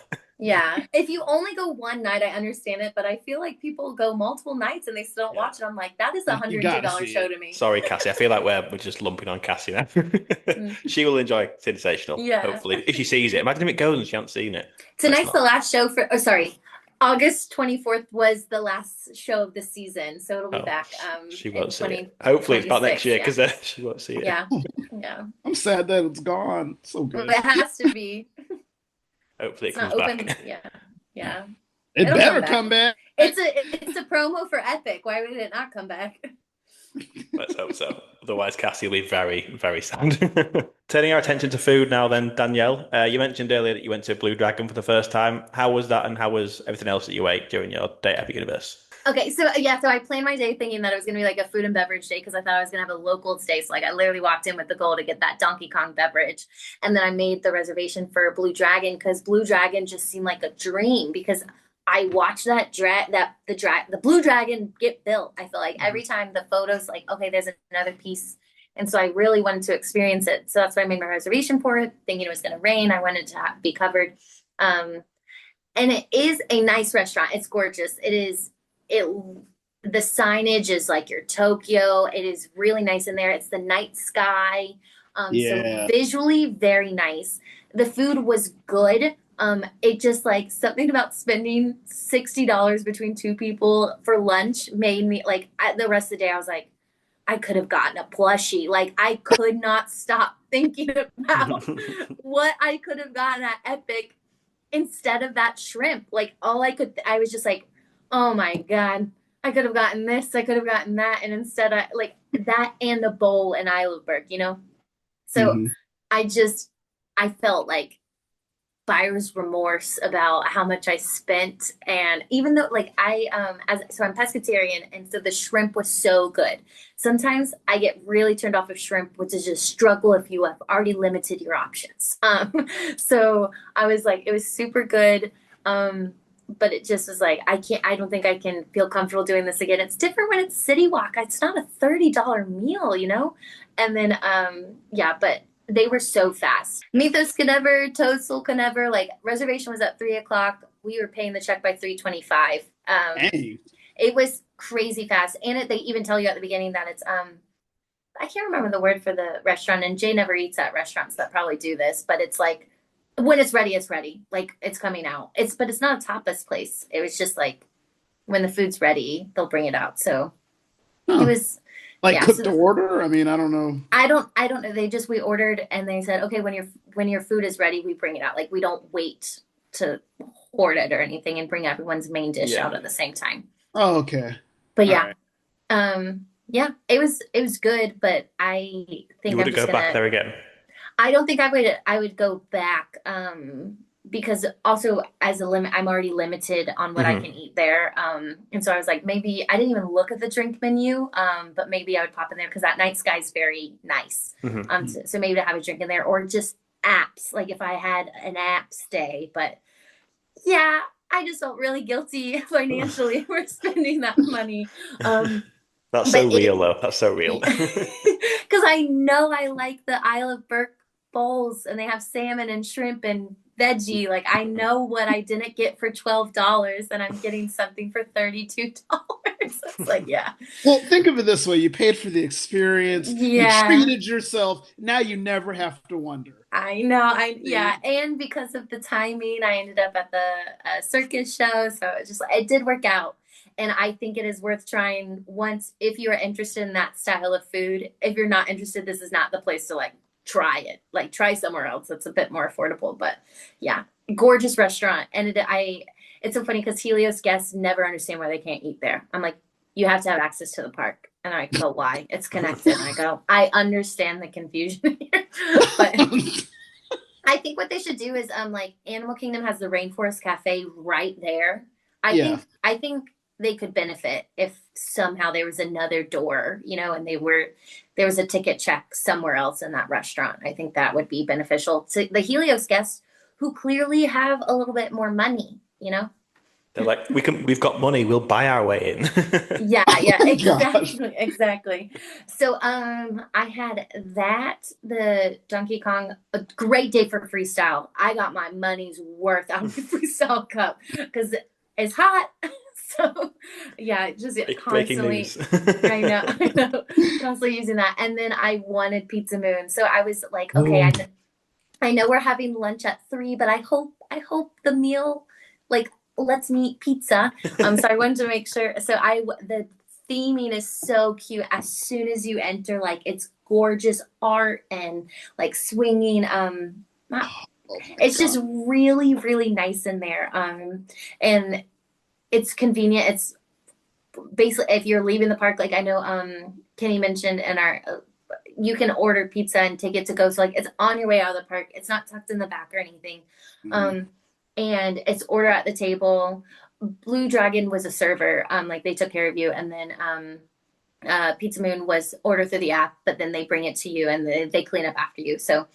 Yeah. If you only go one night, I understand it, but I feel like people go multiple nights and they still don't watch it. I'm like, that is a $102 show to me. Sorry, Cassie. I feel like we're just lumping on Cassie now. She will enjoy Sensational. Yeah. Hopefully, if she sees it. Imagine if it goes and she hasn't seen it. Tonight's the last show for. Oh, sorry. August 24th was the last show of the season, so it'll be back. She won't see it. Hopefully, it's about next year because she won't see it. Yeah. I'm sad that it's gone. So good. But it has to be. Hopefully, it comes back. Yeah. It better come back. It's a promo for Epic. Why would it not come back? Let's hope so. Otherwise, Cassie will be very, very sad. Turning our attention to food now, then, Danielle. You mentioned earlier that you went to Blue Dragon for the first time. How was that, and how was everything else that you ate during your day at Epic Universe? Okay, so yeah, so I planned my day thinking that it was gonna be like a food and beverage day because I thought I was gonna have a locals day. So like I literally walked in with the goal to get that Donkey Kong beverage, and then I made the reservation for Blue Dragon because Blue Dragon just seemed like a dream because I watched the Blue Dragon get built. I feel like every time the photos like okay, there's another piece, and so I really wanted to experience it. So that's why I made my reservation for it, thinking it was gonna rain. I wanted to be covered. Um, and it is a nice restaurant. It's gorgeous. It the signage is like your Tokyo. It is really nice in there. It's the night sky. So Yeah. visually very nice. The food was good. It just like something about spending $60 between two people for lunch made me like the rest of the day I was like, I could have gotten a plushie. Like I could not stop thinking about what I could have gotten at Epic instead of that shrimp. Like I was just like, oh my God, I could have gotten this, I could have gotten that. And instead I like that and the bowl in Isle of Berg, you know? So Mhm. I just, I felt like buyer's remorse about how much I spent. And even though like so I'm pescatarian and so the shrimp was so good. Sometimes I get really turned off of shrimp, which is just struggle if you have already limited your options. So I was like, it was super good. But it just was like, I don't think I can feel comfortable doing this again. It's different when it's City Walk. It's not a $30 meal, you know? And then, yeah, but they were so fast. Mythos could never, Toadstool could never. Like reservation was at 3 o'clock. We were paying the check by 3:25. Dang. It was crazy fast, and they even tell you at the beginning that it's I can't remember the word for the restaurant, and Jay never eats at restaurants that probably do this, but it's like when it's ready, it's ready. Like it's coming out. But it's not a tapas place. It was just like when the food's ready, they'll bring it out. So it Huh. was Like yeah. cooked to So order? I mean, I don't know. I don't know. We ordered and they said, okay, when your food is ready, we bring it out. Like we don't wait to hoard it or anything and bring everyone's main dish Yeah. out at the same time. Oh, okay. But All yeah, right. yeah, it was good, but I You think would I'm have just go back gonna there again. I don't think I would go back because also as a limit I'm already limited on what I Hmm. can eat there. And so I was like maybe I didn't even look at the drink menu, but maybe I would pop in there because that night sky is very nice. Hmm. So maybe to have a drink in there or just apps like if I had an app stay, but yeah, I just felt really guilty financially for spending that money. Um, That's but so real, though. That's so real. because I know I like the Isle of Burke bowls and they have salmon and shrimp and veggie. Like I know what I didn't get for $12 and I'm getting something for $32. It's like, yeah. Well, think of it this way: you paid for the experience, you Yeah. treated yourself. Now you never have to wonder. I know. Yeah, See? and because of the timing, I ended up at the circus show, so it did work out. And I think it is worth trying once if you are interested in that style of food. If you're not interested, this is not the place to like try it. Like try somewhere else that's a bit more affordable. But yeah, gorgeous restaurant. And it's so funny because Helios guests never understand why they can't eat there. I'm like, you have to have access to the park. And I go, why? It's connected. And I go, I understand the confusion here. But I think what they should do is like Animal Kingdom has the Rainforest Cafe right there. Yeah. I think they could benefit if somehow there was another door, you know, and there was a ticket check somewhere else in that restaurant. I think that would be beneficial to the Helios guests who clearly have a little bit more money, you know? They're like, we've got money, we'll buy our way in. Yeah, Oh yeah, my gosh. exactly. So I had the Donkey Kong, a great day for freestyle. I got my money's worth out of the freestyle cup because it's hot. So yeah, just Breaking constantly news. I know, constantly using that. And then I wanted Pizza Moon. So I was like, okay, Oh, I know we're having lunch at 3, but I hope the meal like lets me eat pizza. So I wanted to make sure. So the theming is so cute. As soon as you enter, like it's gorgeous art and like swinging. Not, oh my it's God. just really really nice in there. And it's convenient. It's basically if you're leaving the park, like I know Kenny mentioned in our you can order pizza and take it to go. So like it's on your way out of the park. It's not tucked in the back or anything. Mhm. Um, and it's order at the table. Blue Dragon was a server. Like they took care of you, and then Pizza Moon was order through the app, but then they bring it to you and they clean up after you. So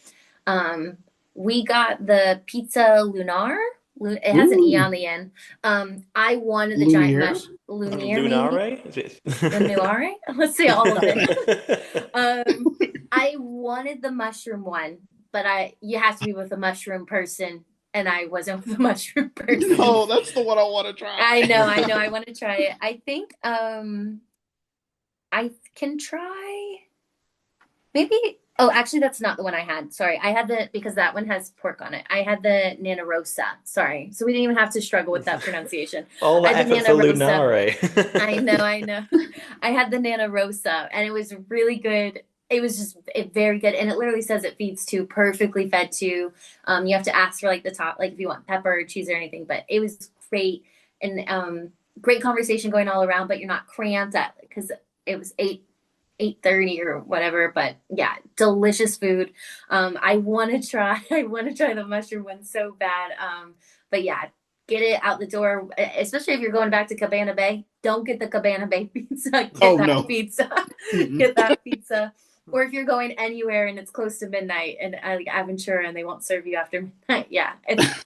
um, we got the pizza lunar. It has an E Ooh, on the end. I wanted the giant Lumiere. mush lumiere, maybe Lunare? Is it? lunuare. Let's say all of it. I wanted the mushroom one, but you have to be with a mushroom person, and I wasn't with a mushroom person. No, that's the one I want to I try. know, I know. I want to try it. I think I can try. Maybe. Oh, actually, that's not the one I had. Sorry, I had the because that one has pork on it. I had the Nana Rosa. Sorry, so we didn't even have to struggle with that pronunciation. All I that had the effort for Nana Rosa. Lunare. I know, I know. I had the Nana Rosa, and it was really good. It was just very good, and it literally says it feeds two, perfectly fed two. You have to ask for like the top, like if you want pepper or cheese or anything. But it was great, and great conversation going all around. But you're not cramped at because it was 8:30 or whatever. But yeah, delicious food. I want to try. I want to try the mushroom one so bad. But yeah, get it out the door, especially if you're going back to Cabana Bay. Don't get the Cabana Bay pizza. Get Oh that no. pizza. Mm-mm. Get that pizza. Or if you're going anywhere and it's close to midnight and like Aventura and they won't serve you after midnight, yeah,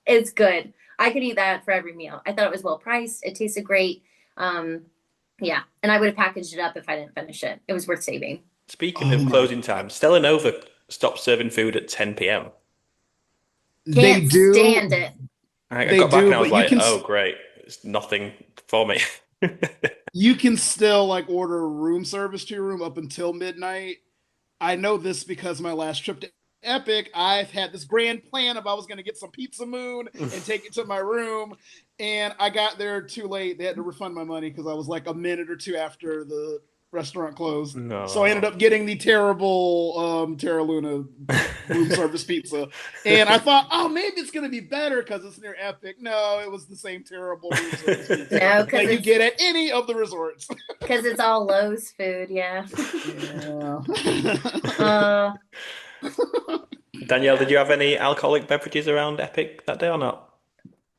it's good. I could eat that for every meal. I thought it was well priced. It tasted great. Um, yeah, and I would have packaged it up if I didn't finish it. It was worth saving. Speaking Oh of my. closing time, Stella Nova stopped serving food at 10 p.m. They Can't do. stand it. I They got back and do, I was but you like, can oh, great. It's nothing for me. you can still like order room service to your room up until midnight. I know this because my last trip to Epic, I've had this grand plan of I was going to get some Pizza Moon and take it to my room, and I got there too late. They had to refund my money because I was like a minute or two after the restaurant closed. So I ended No. up getting the terrible Terra Luna room service pizza, and I thought, oh, maybe it's going to be better because it's near Epic. No, it was the same terrible room service pizza No, because that you it's get at any of the resorts. because it's all Lowe's food. Yeah. Yeah. uh, Danielle, did you have any alcoholic beverages around Epic that day or not?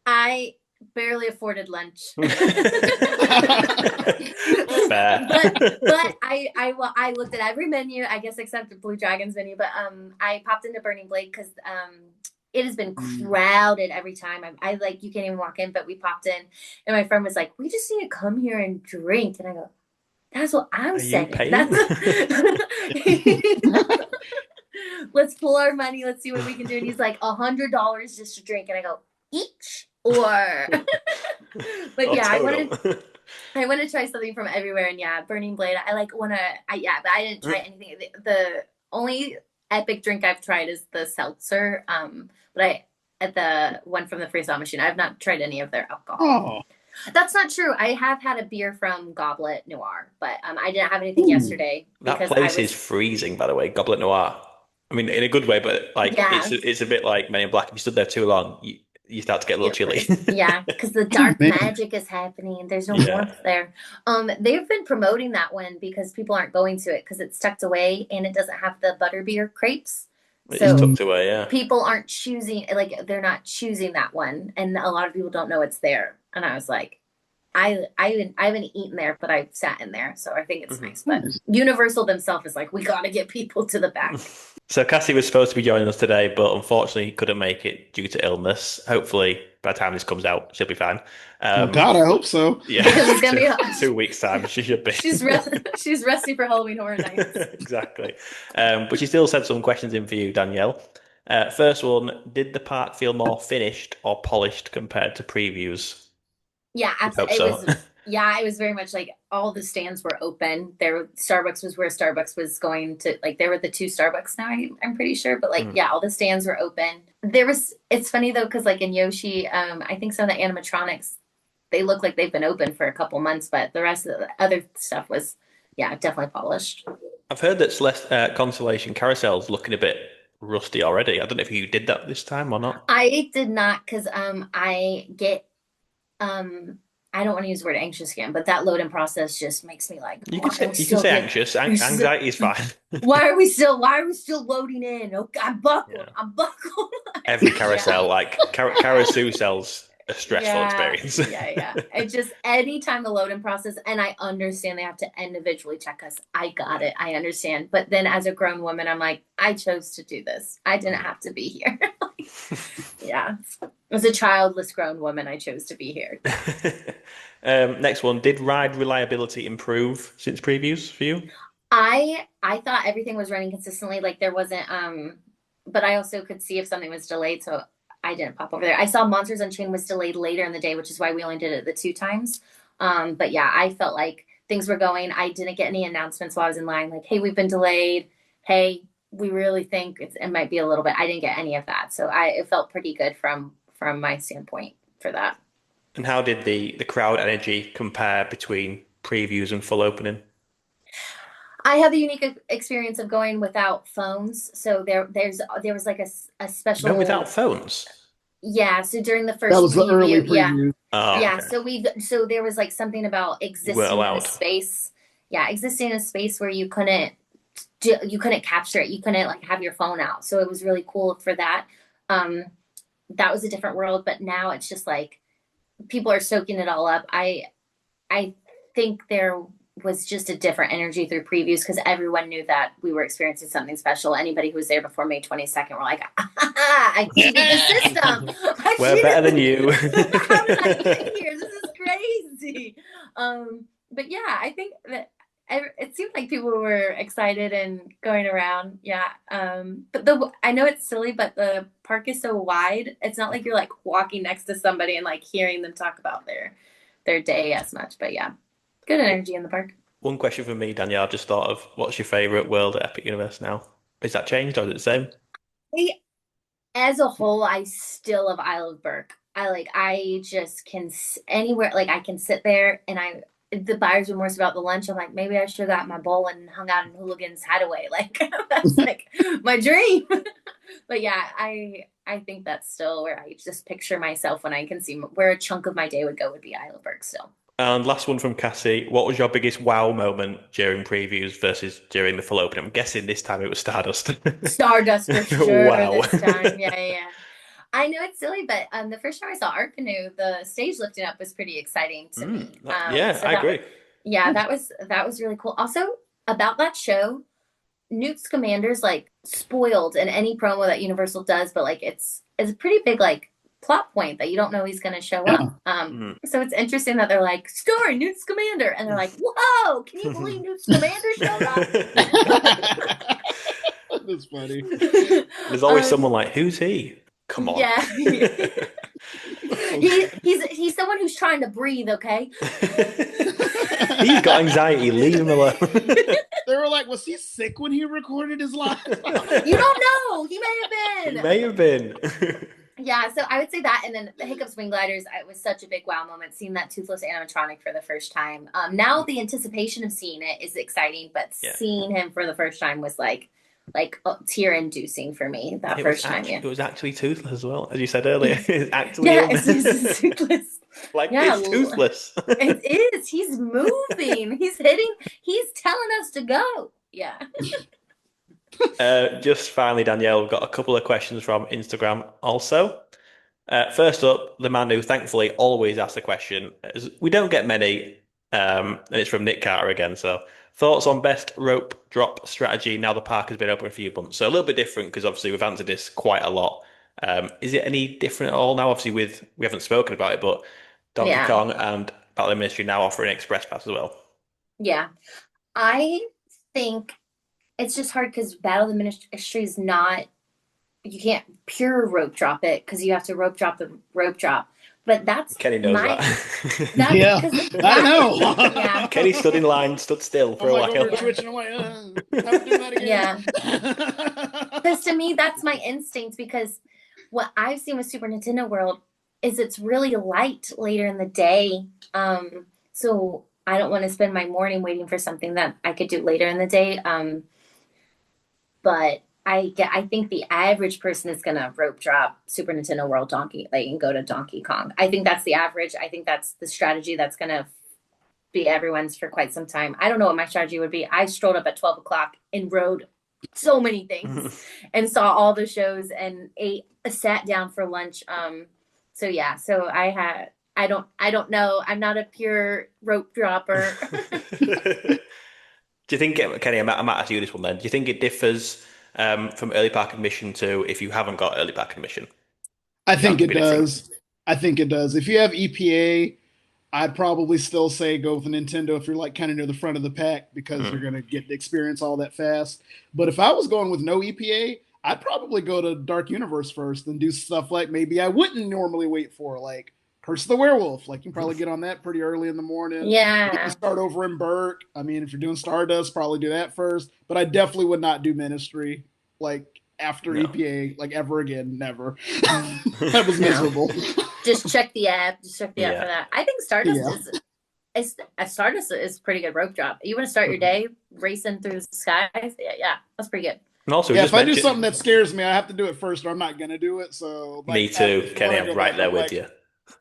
I barely afforded lunch. Fair. but I looked at every menu, I guess except the Blue Dragon's menu. But I popped into Burning Blade because it has been crowded every time. I like you can't even walk in, but we popped in, and my friend was like, "We just need to come here and drink," and I go, "That's what I'm Are you saying. paying? That's let's pull our money. Let's see what we can do." And he's like, $100 just to drink, and I go, each or. But Or yeah, total? I want to try something from everywhere, and yeah, Burning Blade. I like want to. Yeah, but I didn't try anything. The only epic drink I've tried is the seltzer. But I at the one from the freestyle machine. I've not tried any of their alcohol. Oh. That's not true. I have had a beer from Goblet Noir, but I didn't have anything Ooh. yesterday That because I place is was. freezing, by the way, Goblet Noir. I mean, in a good way, but like Yeah, it's a bit like Men in Black. If you stood there too long, you start to get a little get chilly. freeze. Yeah, because the Oh dark man. magic is happening. There's no Yeah, warmth there. They've been promoting that one because people aren't going to it because it's tucked away and it doesn't have the butterbeer crepes. it is So Mm. tucked away. Yeah. people aren't choosing like they're not choosing that one, and a lot of people don't know it's there. And I was like, I haven't eaten there, but I've sat in there, so I think it's Mhm. nice. But Universal themselves is like, we got to get people to the back. So Cassie was supposed to be joining us today, but unfortunately couldn't make it due to illness. Hopefully, by the time this comes out, she'll be fine. Oh God, I hope so. Yeah, Because it's gonna two, be 2 weeks time, she should be. she's resting for Halloween Horror Nights. Exactly. But she still sent some questions in for you, Danielle. First one, did the park feel more finished or polished compared to previews? Yeah, We hope absolutely. It so. was yeah, it was very much like all the stands were open. Starbucks was where Starbucks was going to like there were the two Starbucks now, I'm pretty sure. But like Mm. yeah, all the stands were open. It's funny though, because like in Yoshi, I think some of the animatronics they look like they've been open for a couple months, but the rest of the other stuff was yeah, definitely polished. I've heard that Celeste Constellation Carousel's looking a bit rusty already. I don't know if you did that this time or not. I did not because I get um I don't want to use the word anxious again, but that loading process just makes me like, You why can are say we you can still say getting, anxious. there's still- Anxiety is fine. why are we still loading in? Okay, I'm buckled. Yeah. I'm buckled. Every Yeah. carousel, like carousel sells a stressful Yeah, experience. yeah. It just anytime the loading process, and I understand they have to individually check us. I got Yeah. it. I understand. But then as a grown woman, I'm like, I chose to do this. I didn't have to be here. Yeah. As a childless grown woman, I chose to be here. Next one. Did ride reliability improve since previews for you? I thought everything was running consistently, like there wasn't but I also could see if something was delayed, so I didn't pop over there. I saw Monsters Unchained was delayed later in the day, which is why we only did it the two times. But yeah, I felt like things were going. I didn't get any announcements while I was in line, like, hey, we've been delayed. Hey, we really think it might be a little bit. I didn't get any of that. So it felt pretty good from my standpoint for that. And how did the crowd energy compare between previews and full opening? I had the unique experience of going without phones. So there was like a No, without special, phones. yeah. So during the That first was the early preview, yeah, preview. Oh, yeah. okay. So there was like something about You weren't existing in a allowed. space, yeah, existing in a space where you couldn't capture it. You couldn't like have your phone out. So it was really cool for that. Um, that was a different world, but now it's just like people are soaking it all up. I think there was just a different energy through previews because everyone knew that we were experiencing something special. Anybody who was there before May 22nd were like, I cheated the system. I We're better than cheated. you. How did I get here? This is crazy. But yeah, I think that it seemed like people were excited and going around. Yeah. But I know it's silly, but the park is so wide. It's not like you're like walking next to somebody and like hearing them talk about their day as much. But yeah, good energy in the park. One question for me, Danielle. I just thought of what's your favorite world at Epic Universe now? Is that changed or is it the same? I, as a whole, I still love Isle of Burke. I just can anywhere, like I can sit there and the buyer's remorse about the lunch. I'm like, maybe I should have got my bowl and hung out in Hooligan's Hideaway. Like that's like my dream. But yeah, I think that's still where I just picture myself when I can see where a chunk of my day would go would be Isle of Burke still. And last one from Cassie. What was your biggest wow moment during previews versus during the full opening? I'm guessing this time it was Stardust. Stardust for sure Wow. this time. Yeah, yeah, yeah. I know it's silly, but the first time I saw Art Canoe, the stage lifting up was pretty exciting to me. Yeah, So I agree. yeah, that was really cool. Also about that show, Newt Scamander's like spoiled in any promo that Universal does, but like it's a pretty big like plot point that you don't know he's gonna show up. Yeah. Mm. So it's interesting that they're like, story Newt Scamander, and they're like, whoa, can you believe Newt Scamander showed up? That's funny. There's always someone like, who's he? Come on. Yeah. He's someone who's trying to breathe, okay? He's got anxiety. Leave him alone. They were like, was he sick when he recorded his line? You don't know. He may have He been. may have been. Yeah, so I would say that, and then the Hiccups Wing Gliders, it was such a big wow moment seeing that toothless animatronic for the first time. Now the anticipation of seeing it is exciting, but Yeah. seeing him for the first time was like tear inducing for me that It first was time. Yeah, it was actually toothless as well, as you said earlier. It's actually yeah, him. it's toothless. Like Yeah, it's toothless. it is. He's moving. He's hitting. He's telling us to go. Yeah. Just finally, Danielle, we've got a couple of questions from Instagram also. First up, the man who thankfully always asks a question. We don't get many, and it's from Nick Carter again. So, thoughts on best rope drop strategy now the park has been open a few months? So, a little bit different because obviously we've answered this quite a lot. Is it any different at all now? Obviously, we haven't spoken about it, but Donkey Yeah. Kong and Battle of the Ministry now offering Express Pass as well. Yeah. I think it's just hard because Battle of the Ministry is not, you can't pure rope drop it because you have to rope drop the rope drop. But that's Kenny knows my that. Yeah, 'cause I know. Yeah. Kenny stood in line, stood still I for was a like while. over twitching. I'm like, have to do that again. Yeah. Because to me, that's my instinct because what I've seen with Super Nintendo World is it's really light later in the day. So I don't want to spend my morning waiting for something that I could do later in the day. But I think the average person is gonna rope drop Super Nintendo World Donkey like and go to Donkey Kong. I think that's the average. I think that's the strategy that's gonna be everyone's for quite some time. I don't know what my strategy would be. I strolled up at 12 o'clock and rode so many things and saw all the shows and sat down for lunch. So yeah, so I don't know. I'm not a pure rope dropper. Do you think, Kenny, I might ask you this one then. Do you think it differs from early park admission to if you haven't got early park admission? I That think could it be different. does. I think it does. If you have EPA, I'd probably still say go with Nintendo if you're like kind of near the front of the pack because you're Mm. gonna get the experience all that fast. But if I was going with no EPA, I'd probably go to Dark Universe first and do stuff like maybe I wouldn't normally wait for, like Curse of the Werewolf. Like you can probably get on that pretty early in the morning. Maybe Yeah. start over in Burke. I mean, if you're doing Stardust, probably do that first. But I definitely would not do Ministry like after No. EPA like ever again. Never. That was No. miserable. Just check the app. Just check the app for Yeah. that. I think Stardust Yeah. is pretty good rope drop. You want to start your day racing through the skies? Yeah, yeah, that's pretty good. And also, we Yeah, just if I do something mentioned that scares me, I have to do it first, or I'm not gonna do it. So, me like, too, if you Kenny. want to I'm go right back, there I'm with like, you.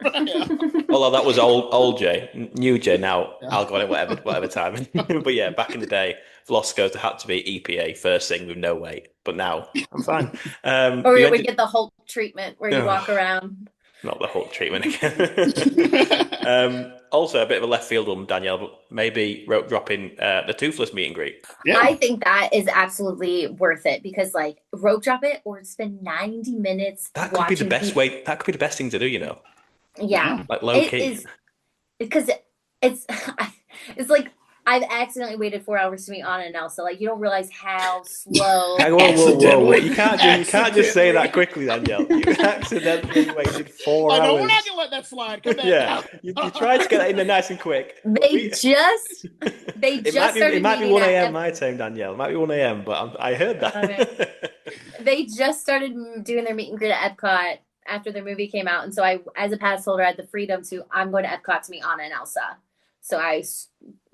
yeah, Although that was old Jay, new Jay. Now yeah. I'll go on it whatever time. But yeah, back in the day, Velocico's had to be EPA first thing with no weight. But now I'm fine. Or You we would mentioned get the Hulk treatment where you walk oh, around. not the Hulk treatment again. Also, a bit of a left field one, Danielle, but maybe rope dropping the Toothless meet and greet. Yeah, I think that is absolutely worth it because like rope drop it or spend 90 minutes That could be the watching best people. way. That could be the best thing to do. Yeah, yeah. Like low it key. is because it's it's like I've accidentally waited 4 hours to meet Anna and Elsa. Like you don't realize how slow. Whoa! Accidentally, You can't just say that accidentally. quickly, Danielle. You accidentally waited four I know we're not hours. gonna let that slide. Come back Yeah, now. you tried to get that in there nice and quick, but They we. just they just It started might be meeting 1 at a.m. my time, Danielle. It might be 1 a.m., but I heard okay. that. They just started doing their meet and greet at Epcot after their movie came out, and so I, as a pass holder, had the freedom to I'm going to Epcot to meet Anna and Elsa. So I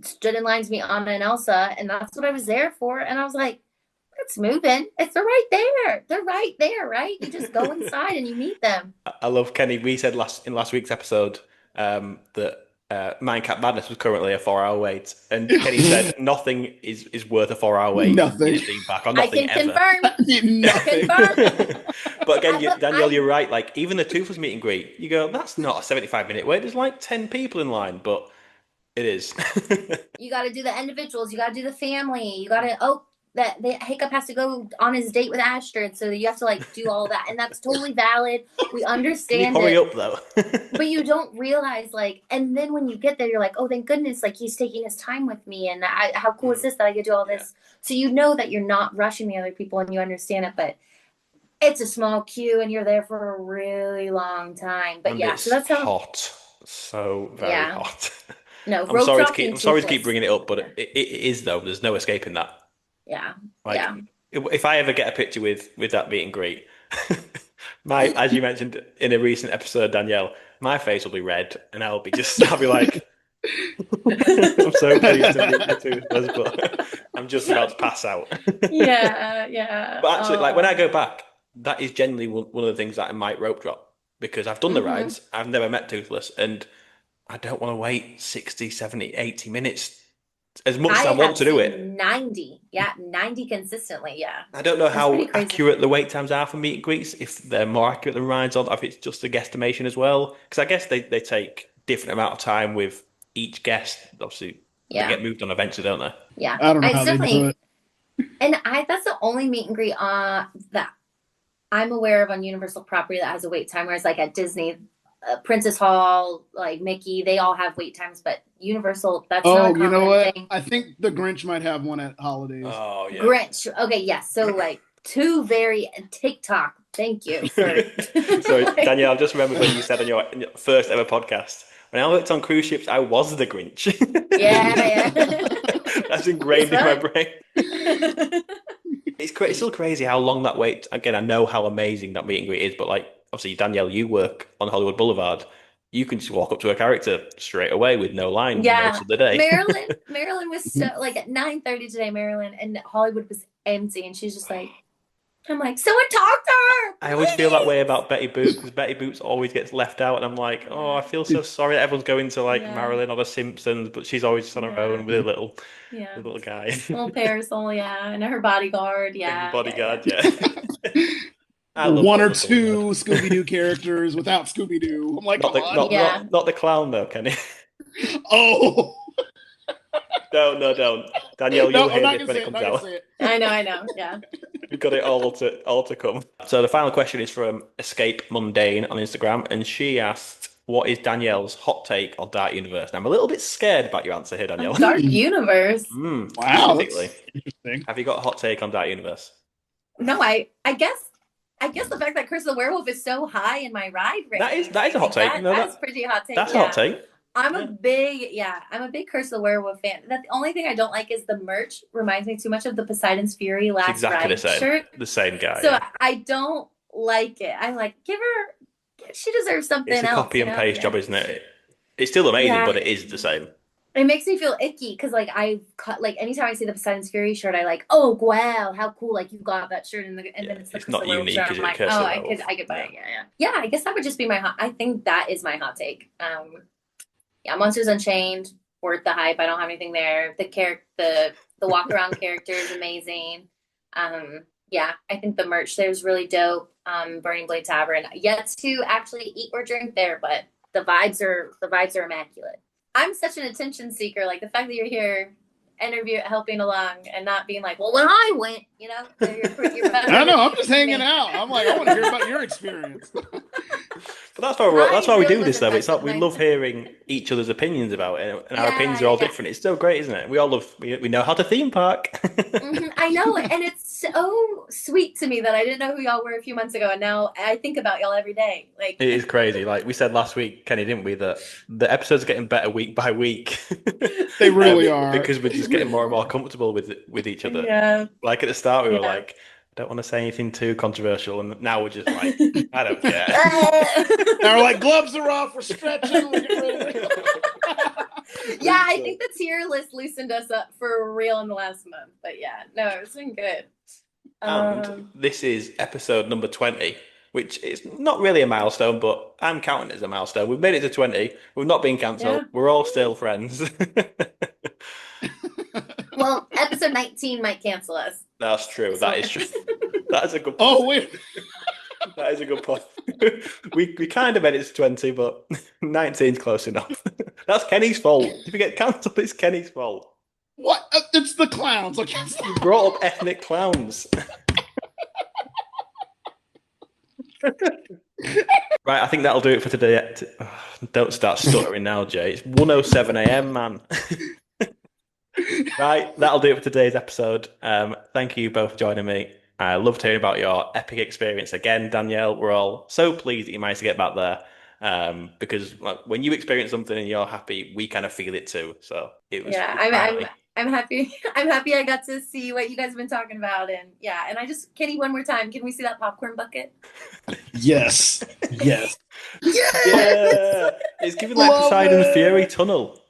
stood in line to meet Anna and Elsa, and that's what I was there for. And I was like, "It's moving. They're right there. They're right there, right? You just go inside and you meet them." I love Kenny. We said in last week's episode that Mindcap Madness was currently a 4 hour wait, and Kenny said nothing is worth a 4 hour wait in Nothing. a theme park, or I nothing can ever. confirm. Nothing. Confirm. But again, Look, Danielle, you're right. Like even the Toothless meet and greet, you go, that's not a 75-minute wait. There's like 10 people in line, but it is. you got to do the individuals. You got to do the family. You got to that the Hiccup has to go on his date with Astrid, so you have to like do all that, and that's totally valid. We Can you understand hurry it, up though? but you don't realize like, and then when you get there, you're like, oh, thank goodness, like he's taking his time with me, and how cool is this that I get to do all Yeah. this? So you know that you're not rushing the other people, and you understand it, but it's a small queue, and you're there for a really long time. But And yeah, so it's that's how. hot, so very Yeah, hot. no rope dropping I'm sorry to keep toothless. bringing it up, but Yeah, it is though. There's no escaping that. yeah, Like, yeah. if I ever get a picture with that meet and greet, as you mentioned in a recent episode, Danielle, my face will be red, and I'll be like, I'm so pleased to meet the two of us, but I'm just about to pass out. Yeah, yeah. But actually, like when I Oh. go back, that is generally one of the things that I might rope drop because I've done the Hmm. rides, I've never met Toothless, and I don't want to wait 60, 70, 80 minutes as much as I I want have to do it. seen 90. Yeah, 90 consistently. Yeah. I don't know That's pretty how crazy. accurate the wait times are for meet and greets, if they're more accurate than rides or if it's just a guesstimation as well. Because I guess they take different amount of time with each guest. Obviously, they Yeah. get moved on eventually, don't they? Yeah. I don't know It's how they do definitely, it. and that's the only meet and greet that I'm aware of on Universal property that has a wait time, whereas like at Disney, Princess Hall, like Mickey, they all have wait times, but Universal, that's not a Oh, you know common what? thing. I think the Grinch might have one at holidays. Oh, yeah. Grinch. Okay, yes. So like two very TikTok. Thank you for So, like, Danielle, I've just remembered when you said on in your first ever podcast, when I worked on cruise ships, I was the Grinch. yeah, yeah. That's It's ingrained in my fun. brain. It's still crazy how long that wait. Again, I know how amazing that meet and greet is, but like obviously, Danielle, you work on Hollywood Boulevard. You can just walk up to a character straight away with no line most Yeah. of the day. Marilyn was so like at 9:30 today, Marilyn, and Hollywood was empty, and she's just like, I'm like, someone talk to her, I always feel that way please. about Betty Boop because Betty Boop's always gets left out, and I'm like, oh, I Yeah, feel so sorry that everyone's going to like yeah, Marilyn or The Simpsons, but she's always just on her yeah, own with yeah. a little guy, Little parasol, yeah, and her bodyguard, big yeah, yeah, yeah. bodyguard. Yeah, I love One or Courtney Boulevard. two Scooby Doo characters without Scooby Doo. I'm like, Not come the on. not Yeah. not not the clown though, Kenny. Oh No, no, don't. Danielle, no, you'll I'm hear not this gonna when say it it. comes Not gonna out. say it. I know, yeah. We've got it all to come. So the final question is from Escape Mundane on Instagram, and she asked, "What is Danielle's hot take on Dark Universe?" And I'm a little bit scared about your answer here, A Danielle. dark universe. Wow, Specifically, that's interesting. have you got a hot take on Dark Universe? No, I guess the fact that Curse of the Werewolf is so high in my ride rankings, That I is a hot think take. No, that's pretty hot take. that's a hot Yeah. take. Yeah. I'm a big Curse of the Werewolf fan. The only thing I don't like is the merch reminds me too much of the Poseidon's Fury It's Last exactly the Ride same. shirt. The same guy, So yeah. I don't like it. I like give her she deserves It's something a else, copy and paste Yeah. job, isn't it? It's still amazing, Yeah. but it is the same. It makes me feel icky because like I've cut like anytime I see the Poseidon's Fury shirt, I like, oh wow, how cool! Like you got that shirt and Yeah, then it's the it's Curse of not the Werewolf unique, shirt. is I'm it? like, Curse oh, of the Werewolf. I could buy Yeah. it. Yeah. I guess that would just be my hot. I think that is my hot take. Yeah, Monsters Unchained, worth the hype. I don't have anything there. The walk around character is amazing. Yeah, I think the merch there is really dope. Burning Blade Tavern. Yet to actually eat or drink there, but the vibes are immaculate. I'm such an attention seeker. Like the fact that you're here, helping along, and not being like, well, when I went, you're better I than know. I'm just hanging me. out. I'm like, I want to hear about your experience. But that's I why we really do this wasn't though. It's impressed not with we love mine. hearing each other's opinions about it, and our opinions are all Yeah. different. It's still great, isn't it? We all love we know how to theme park. I know, and it's so sweet to me that I didn't know who y'all were a few months ago, and now I think about y'all every day. Like, It is crazy. Like we said last week, Kenny, didn't we? That the episodes are getting better week by week. They really are. Because we're just They getting more really and more are. comfortable with each other. yeah, Like at the start, we were yeah. like, I don't want to say anything too controversial, and now we're just like, I don't care. Now we're like, gloves are off. We're stretching. We're getting ready. Yeah, I think the tier list loosened us up for real in the last month. But yeah, no, it's been good. And this is episode number 20, which is not really a milestone, but I'm counting it as a milestone. We've made it to 20. We've not been cancelled. Yeah. We're all still friends. Well, episode 19 might cancel us. That's true. That is true. That is a good point. Oh wait. That is a good point. We kind of made it to 20, but 19's close enough. That's Kenny's fault. If you get cancelled, it's Kenny's fault. What? It's the clowns. Okay. You brought up ethnic clowns. Right, I think that'll do it for today. Don't start stuttering now, Jay. It's 1:07 a.m., man. Right, that'll do it for today's episode. Thank you both for joining me. I loved hearing about your epic experience again, Danielle. We're all so pleased that you managed to get back there. Because like, when you experience something and you're happy, we kind of feel it too. So it was Yeah, finally. I'm happy. I'm happy I got to see what you guys have been talking about, and yeah, and Kenny, one more time, can we see that popcorn bucket? Yes. Yes. Yeah, it's giving like Love Poseidon's it. Fury tunnel.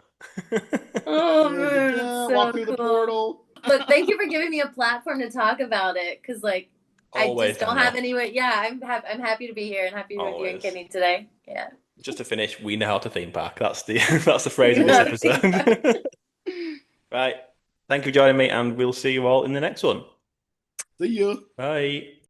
Oh man, it's Walk so through the cool. portal. But thank you for giving me a platform to talk about it, because like I Always, just don't Danielle. have anyway. Yeah, I'm happy to be here and happy to be with you and Always. Kenny today. Yeah. Just to finish, we know how to theme park. That's the that's the phrase of this episode. Right. Thank you for joining me, and we'll see you all in the next one. See you. Bye.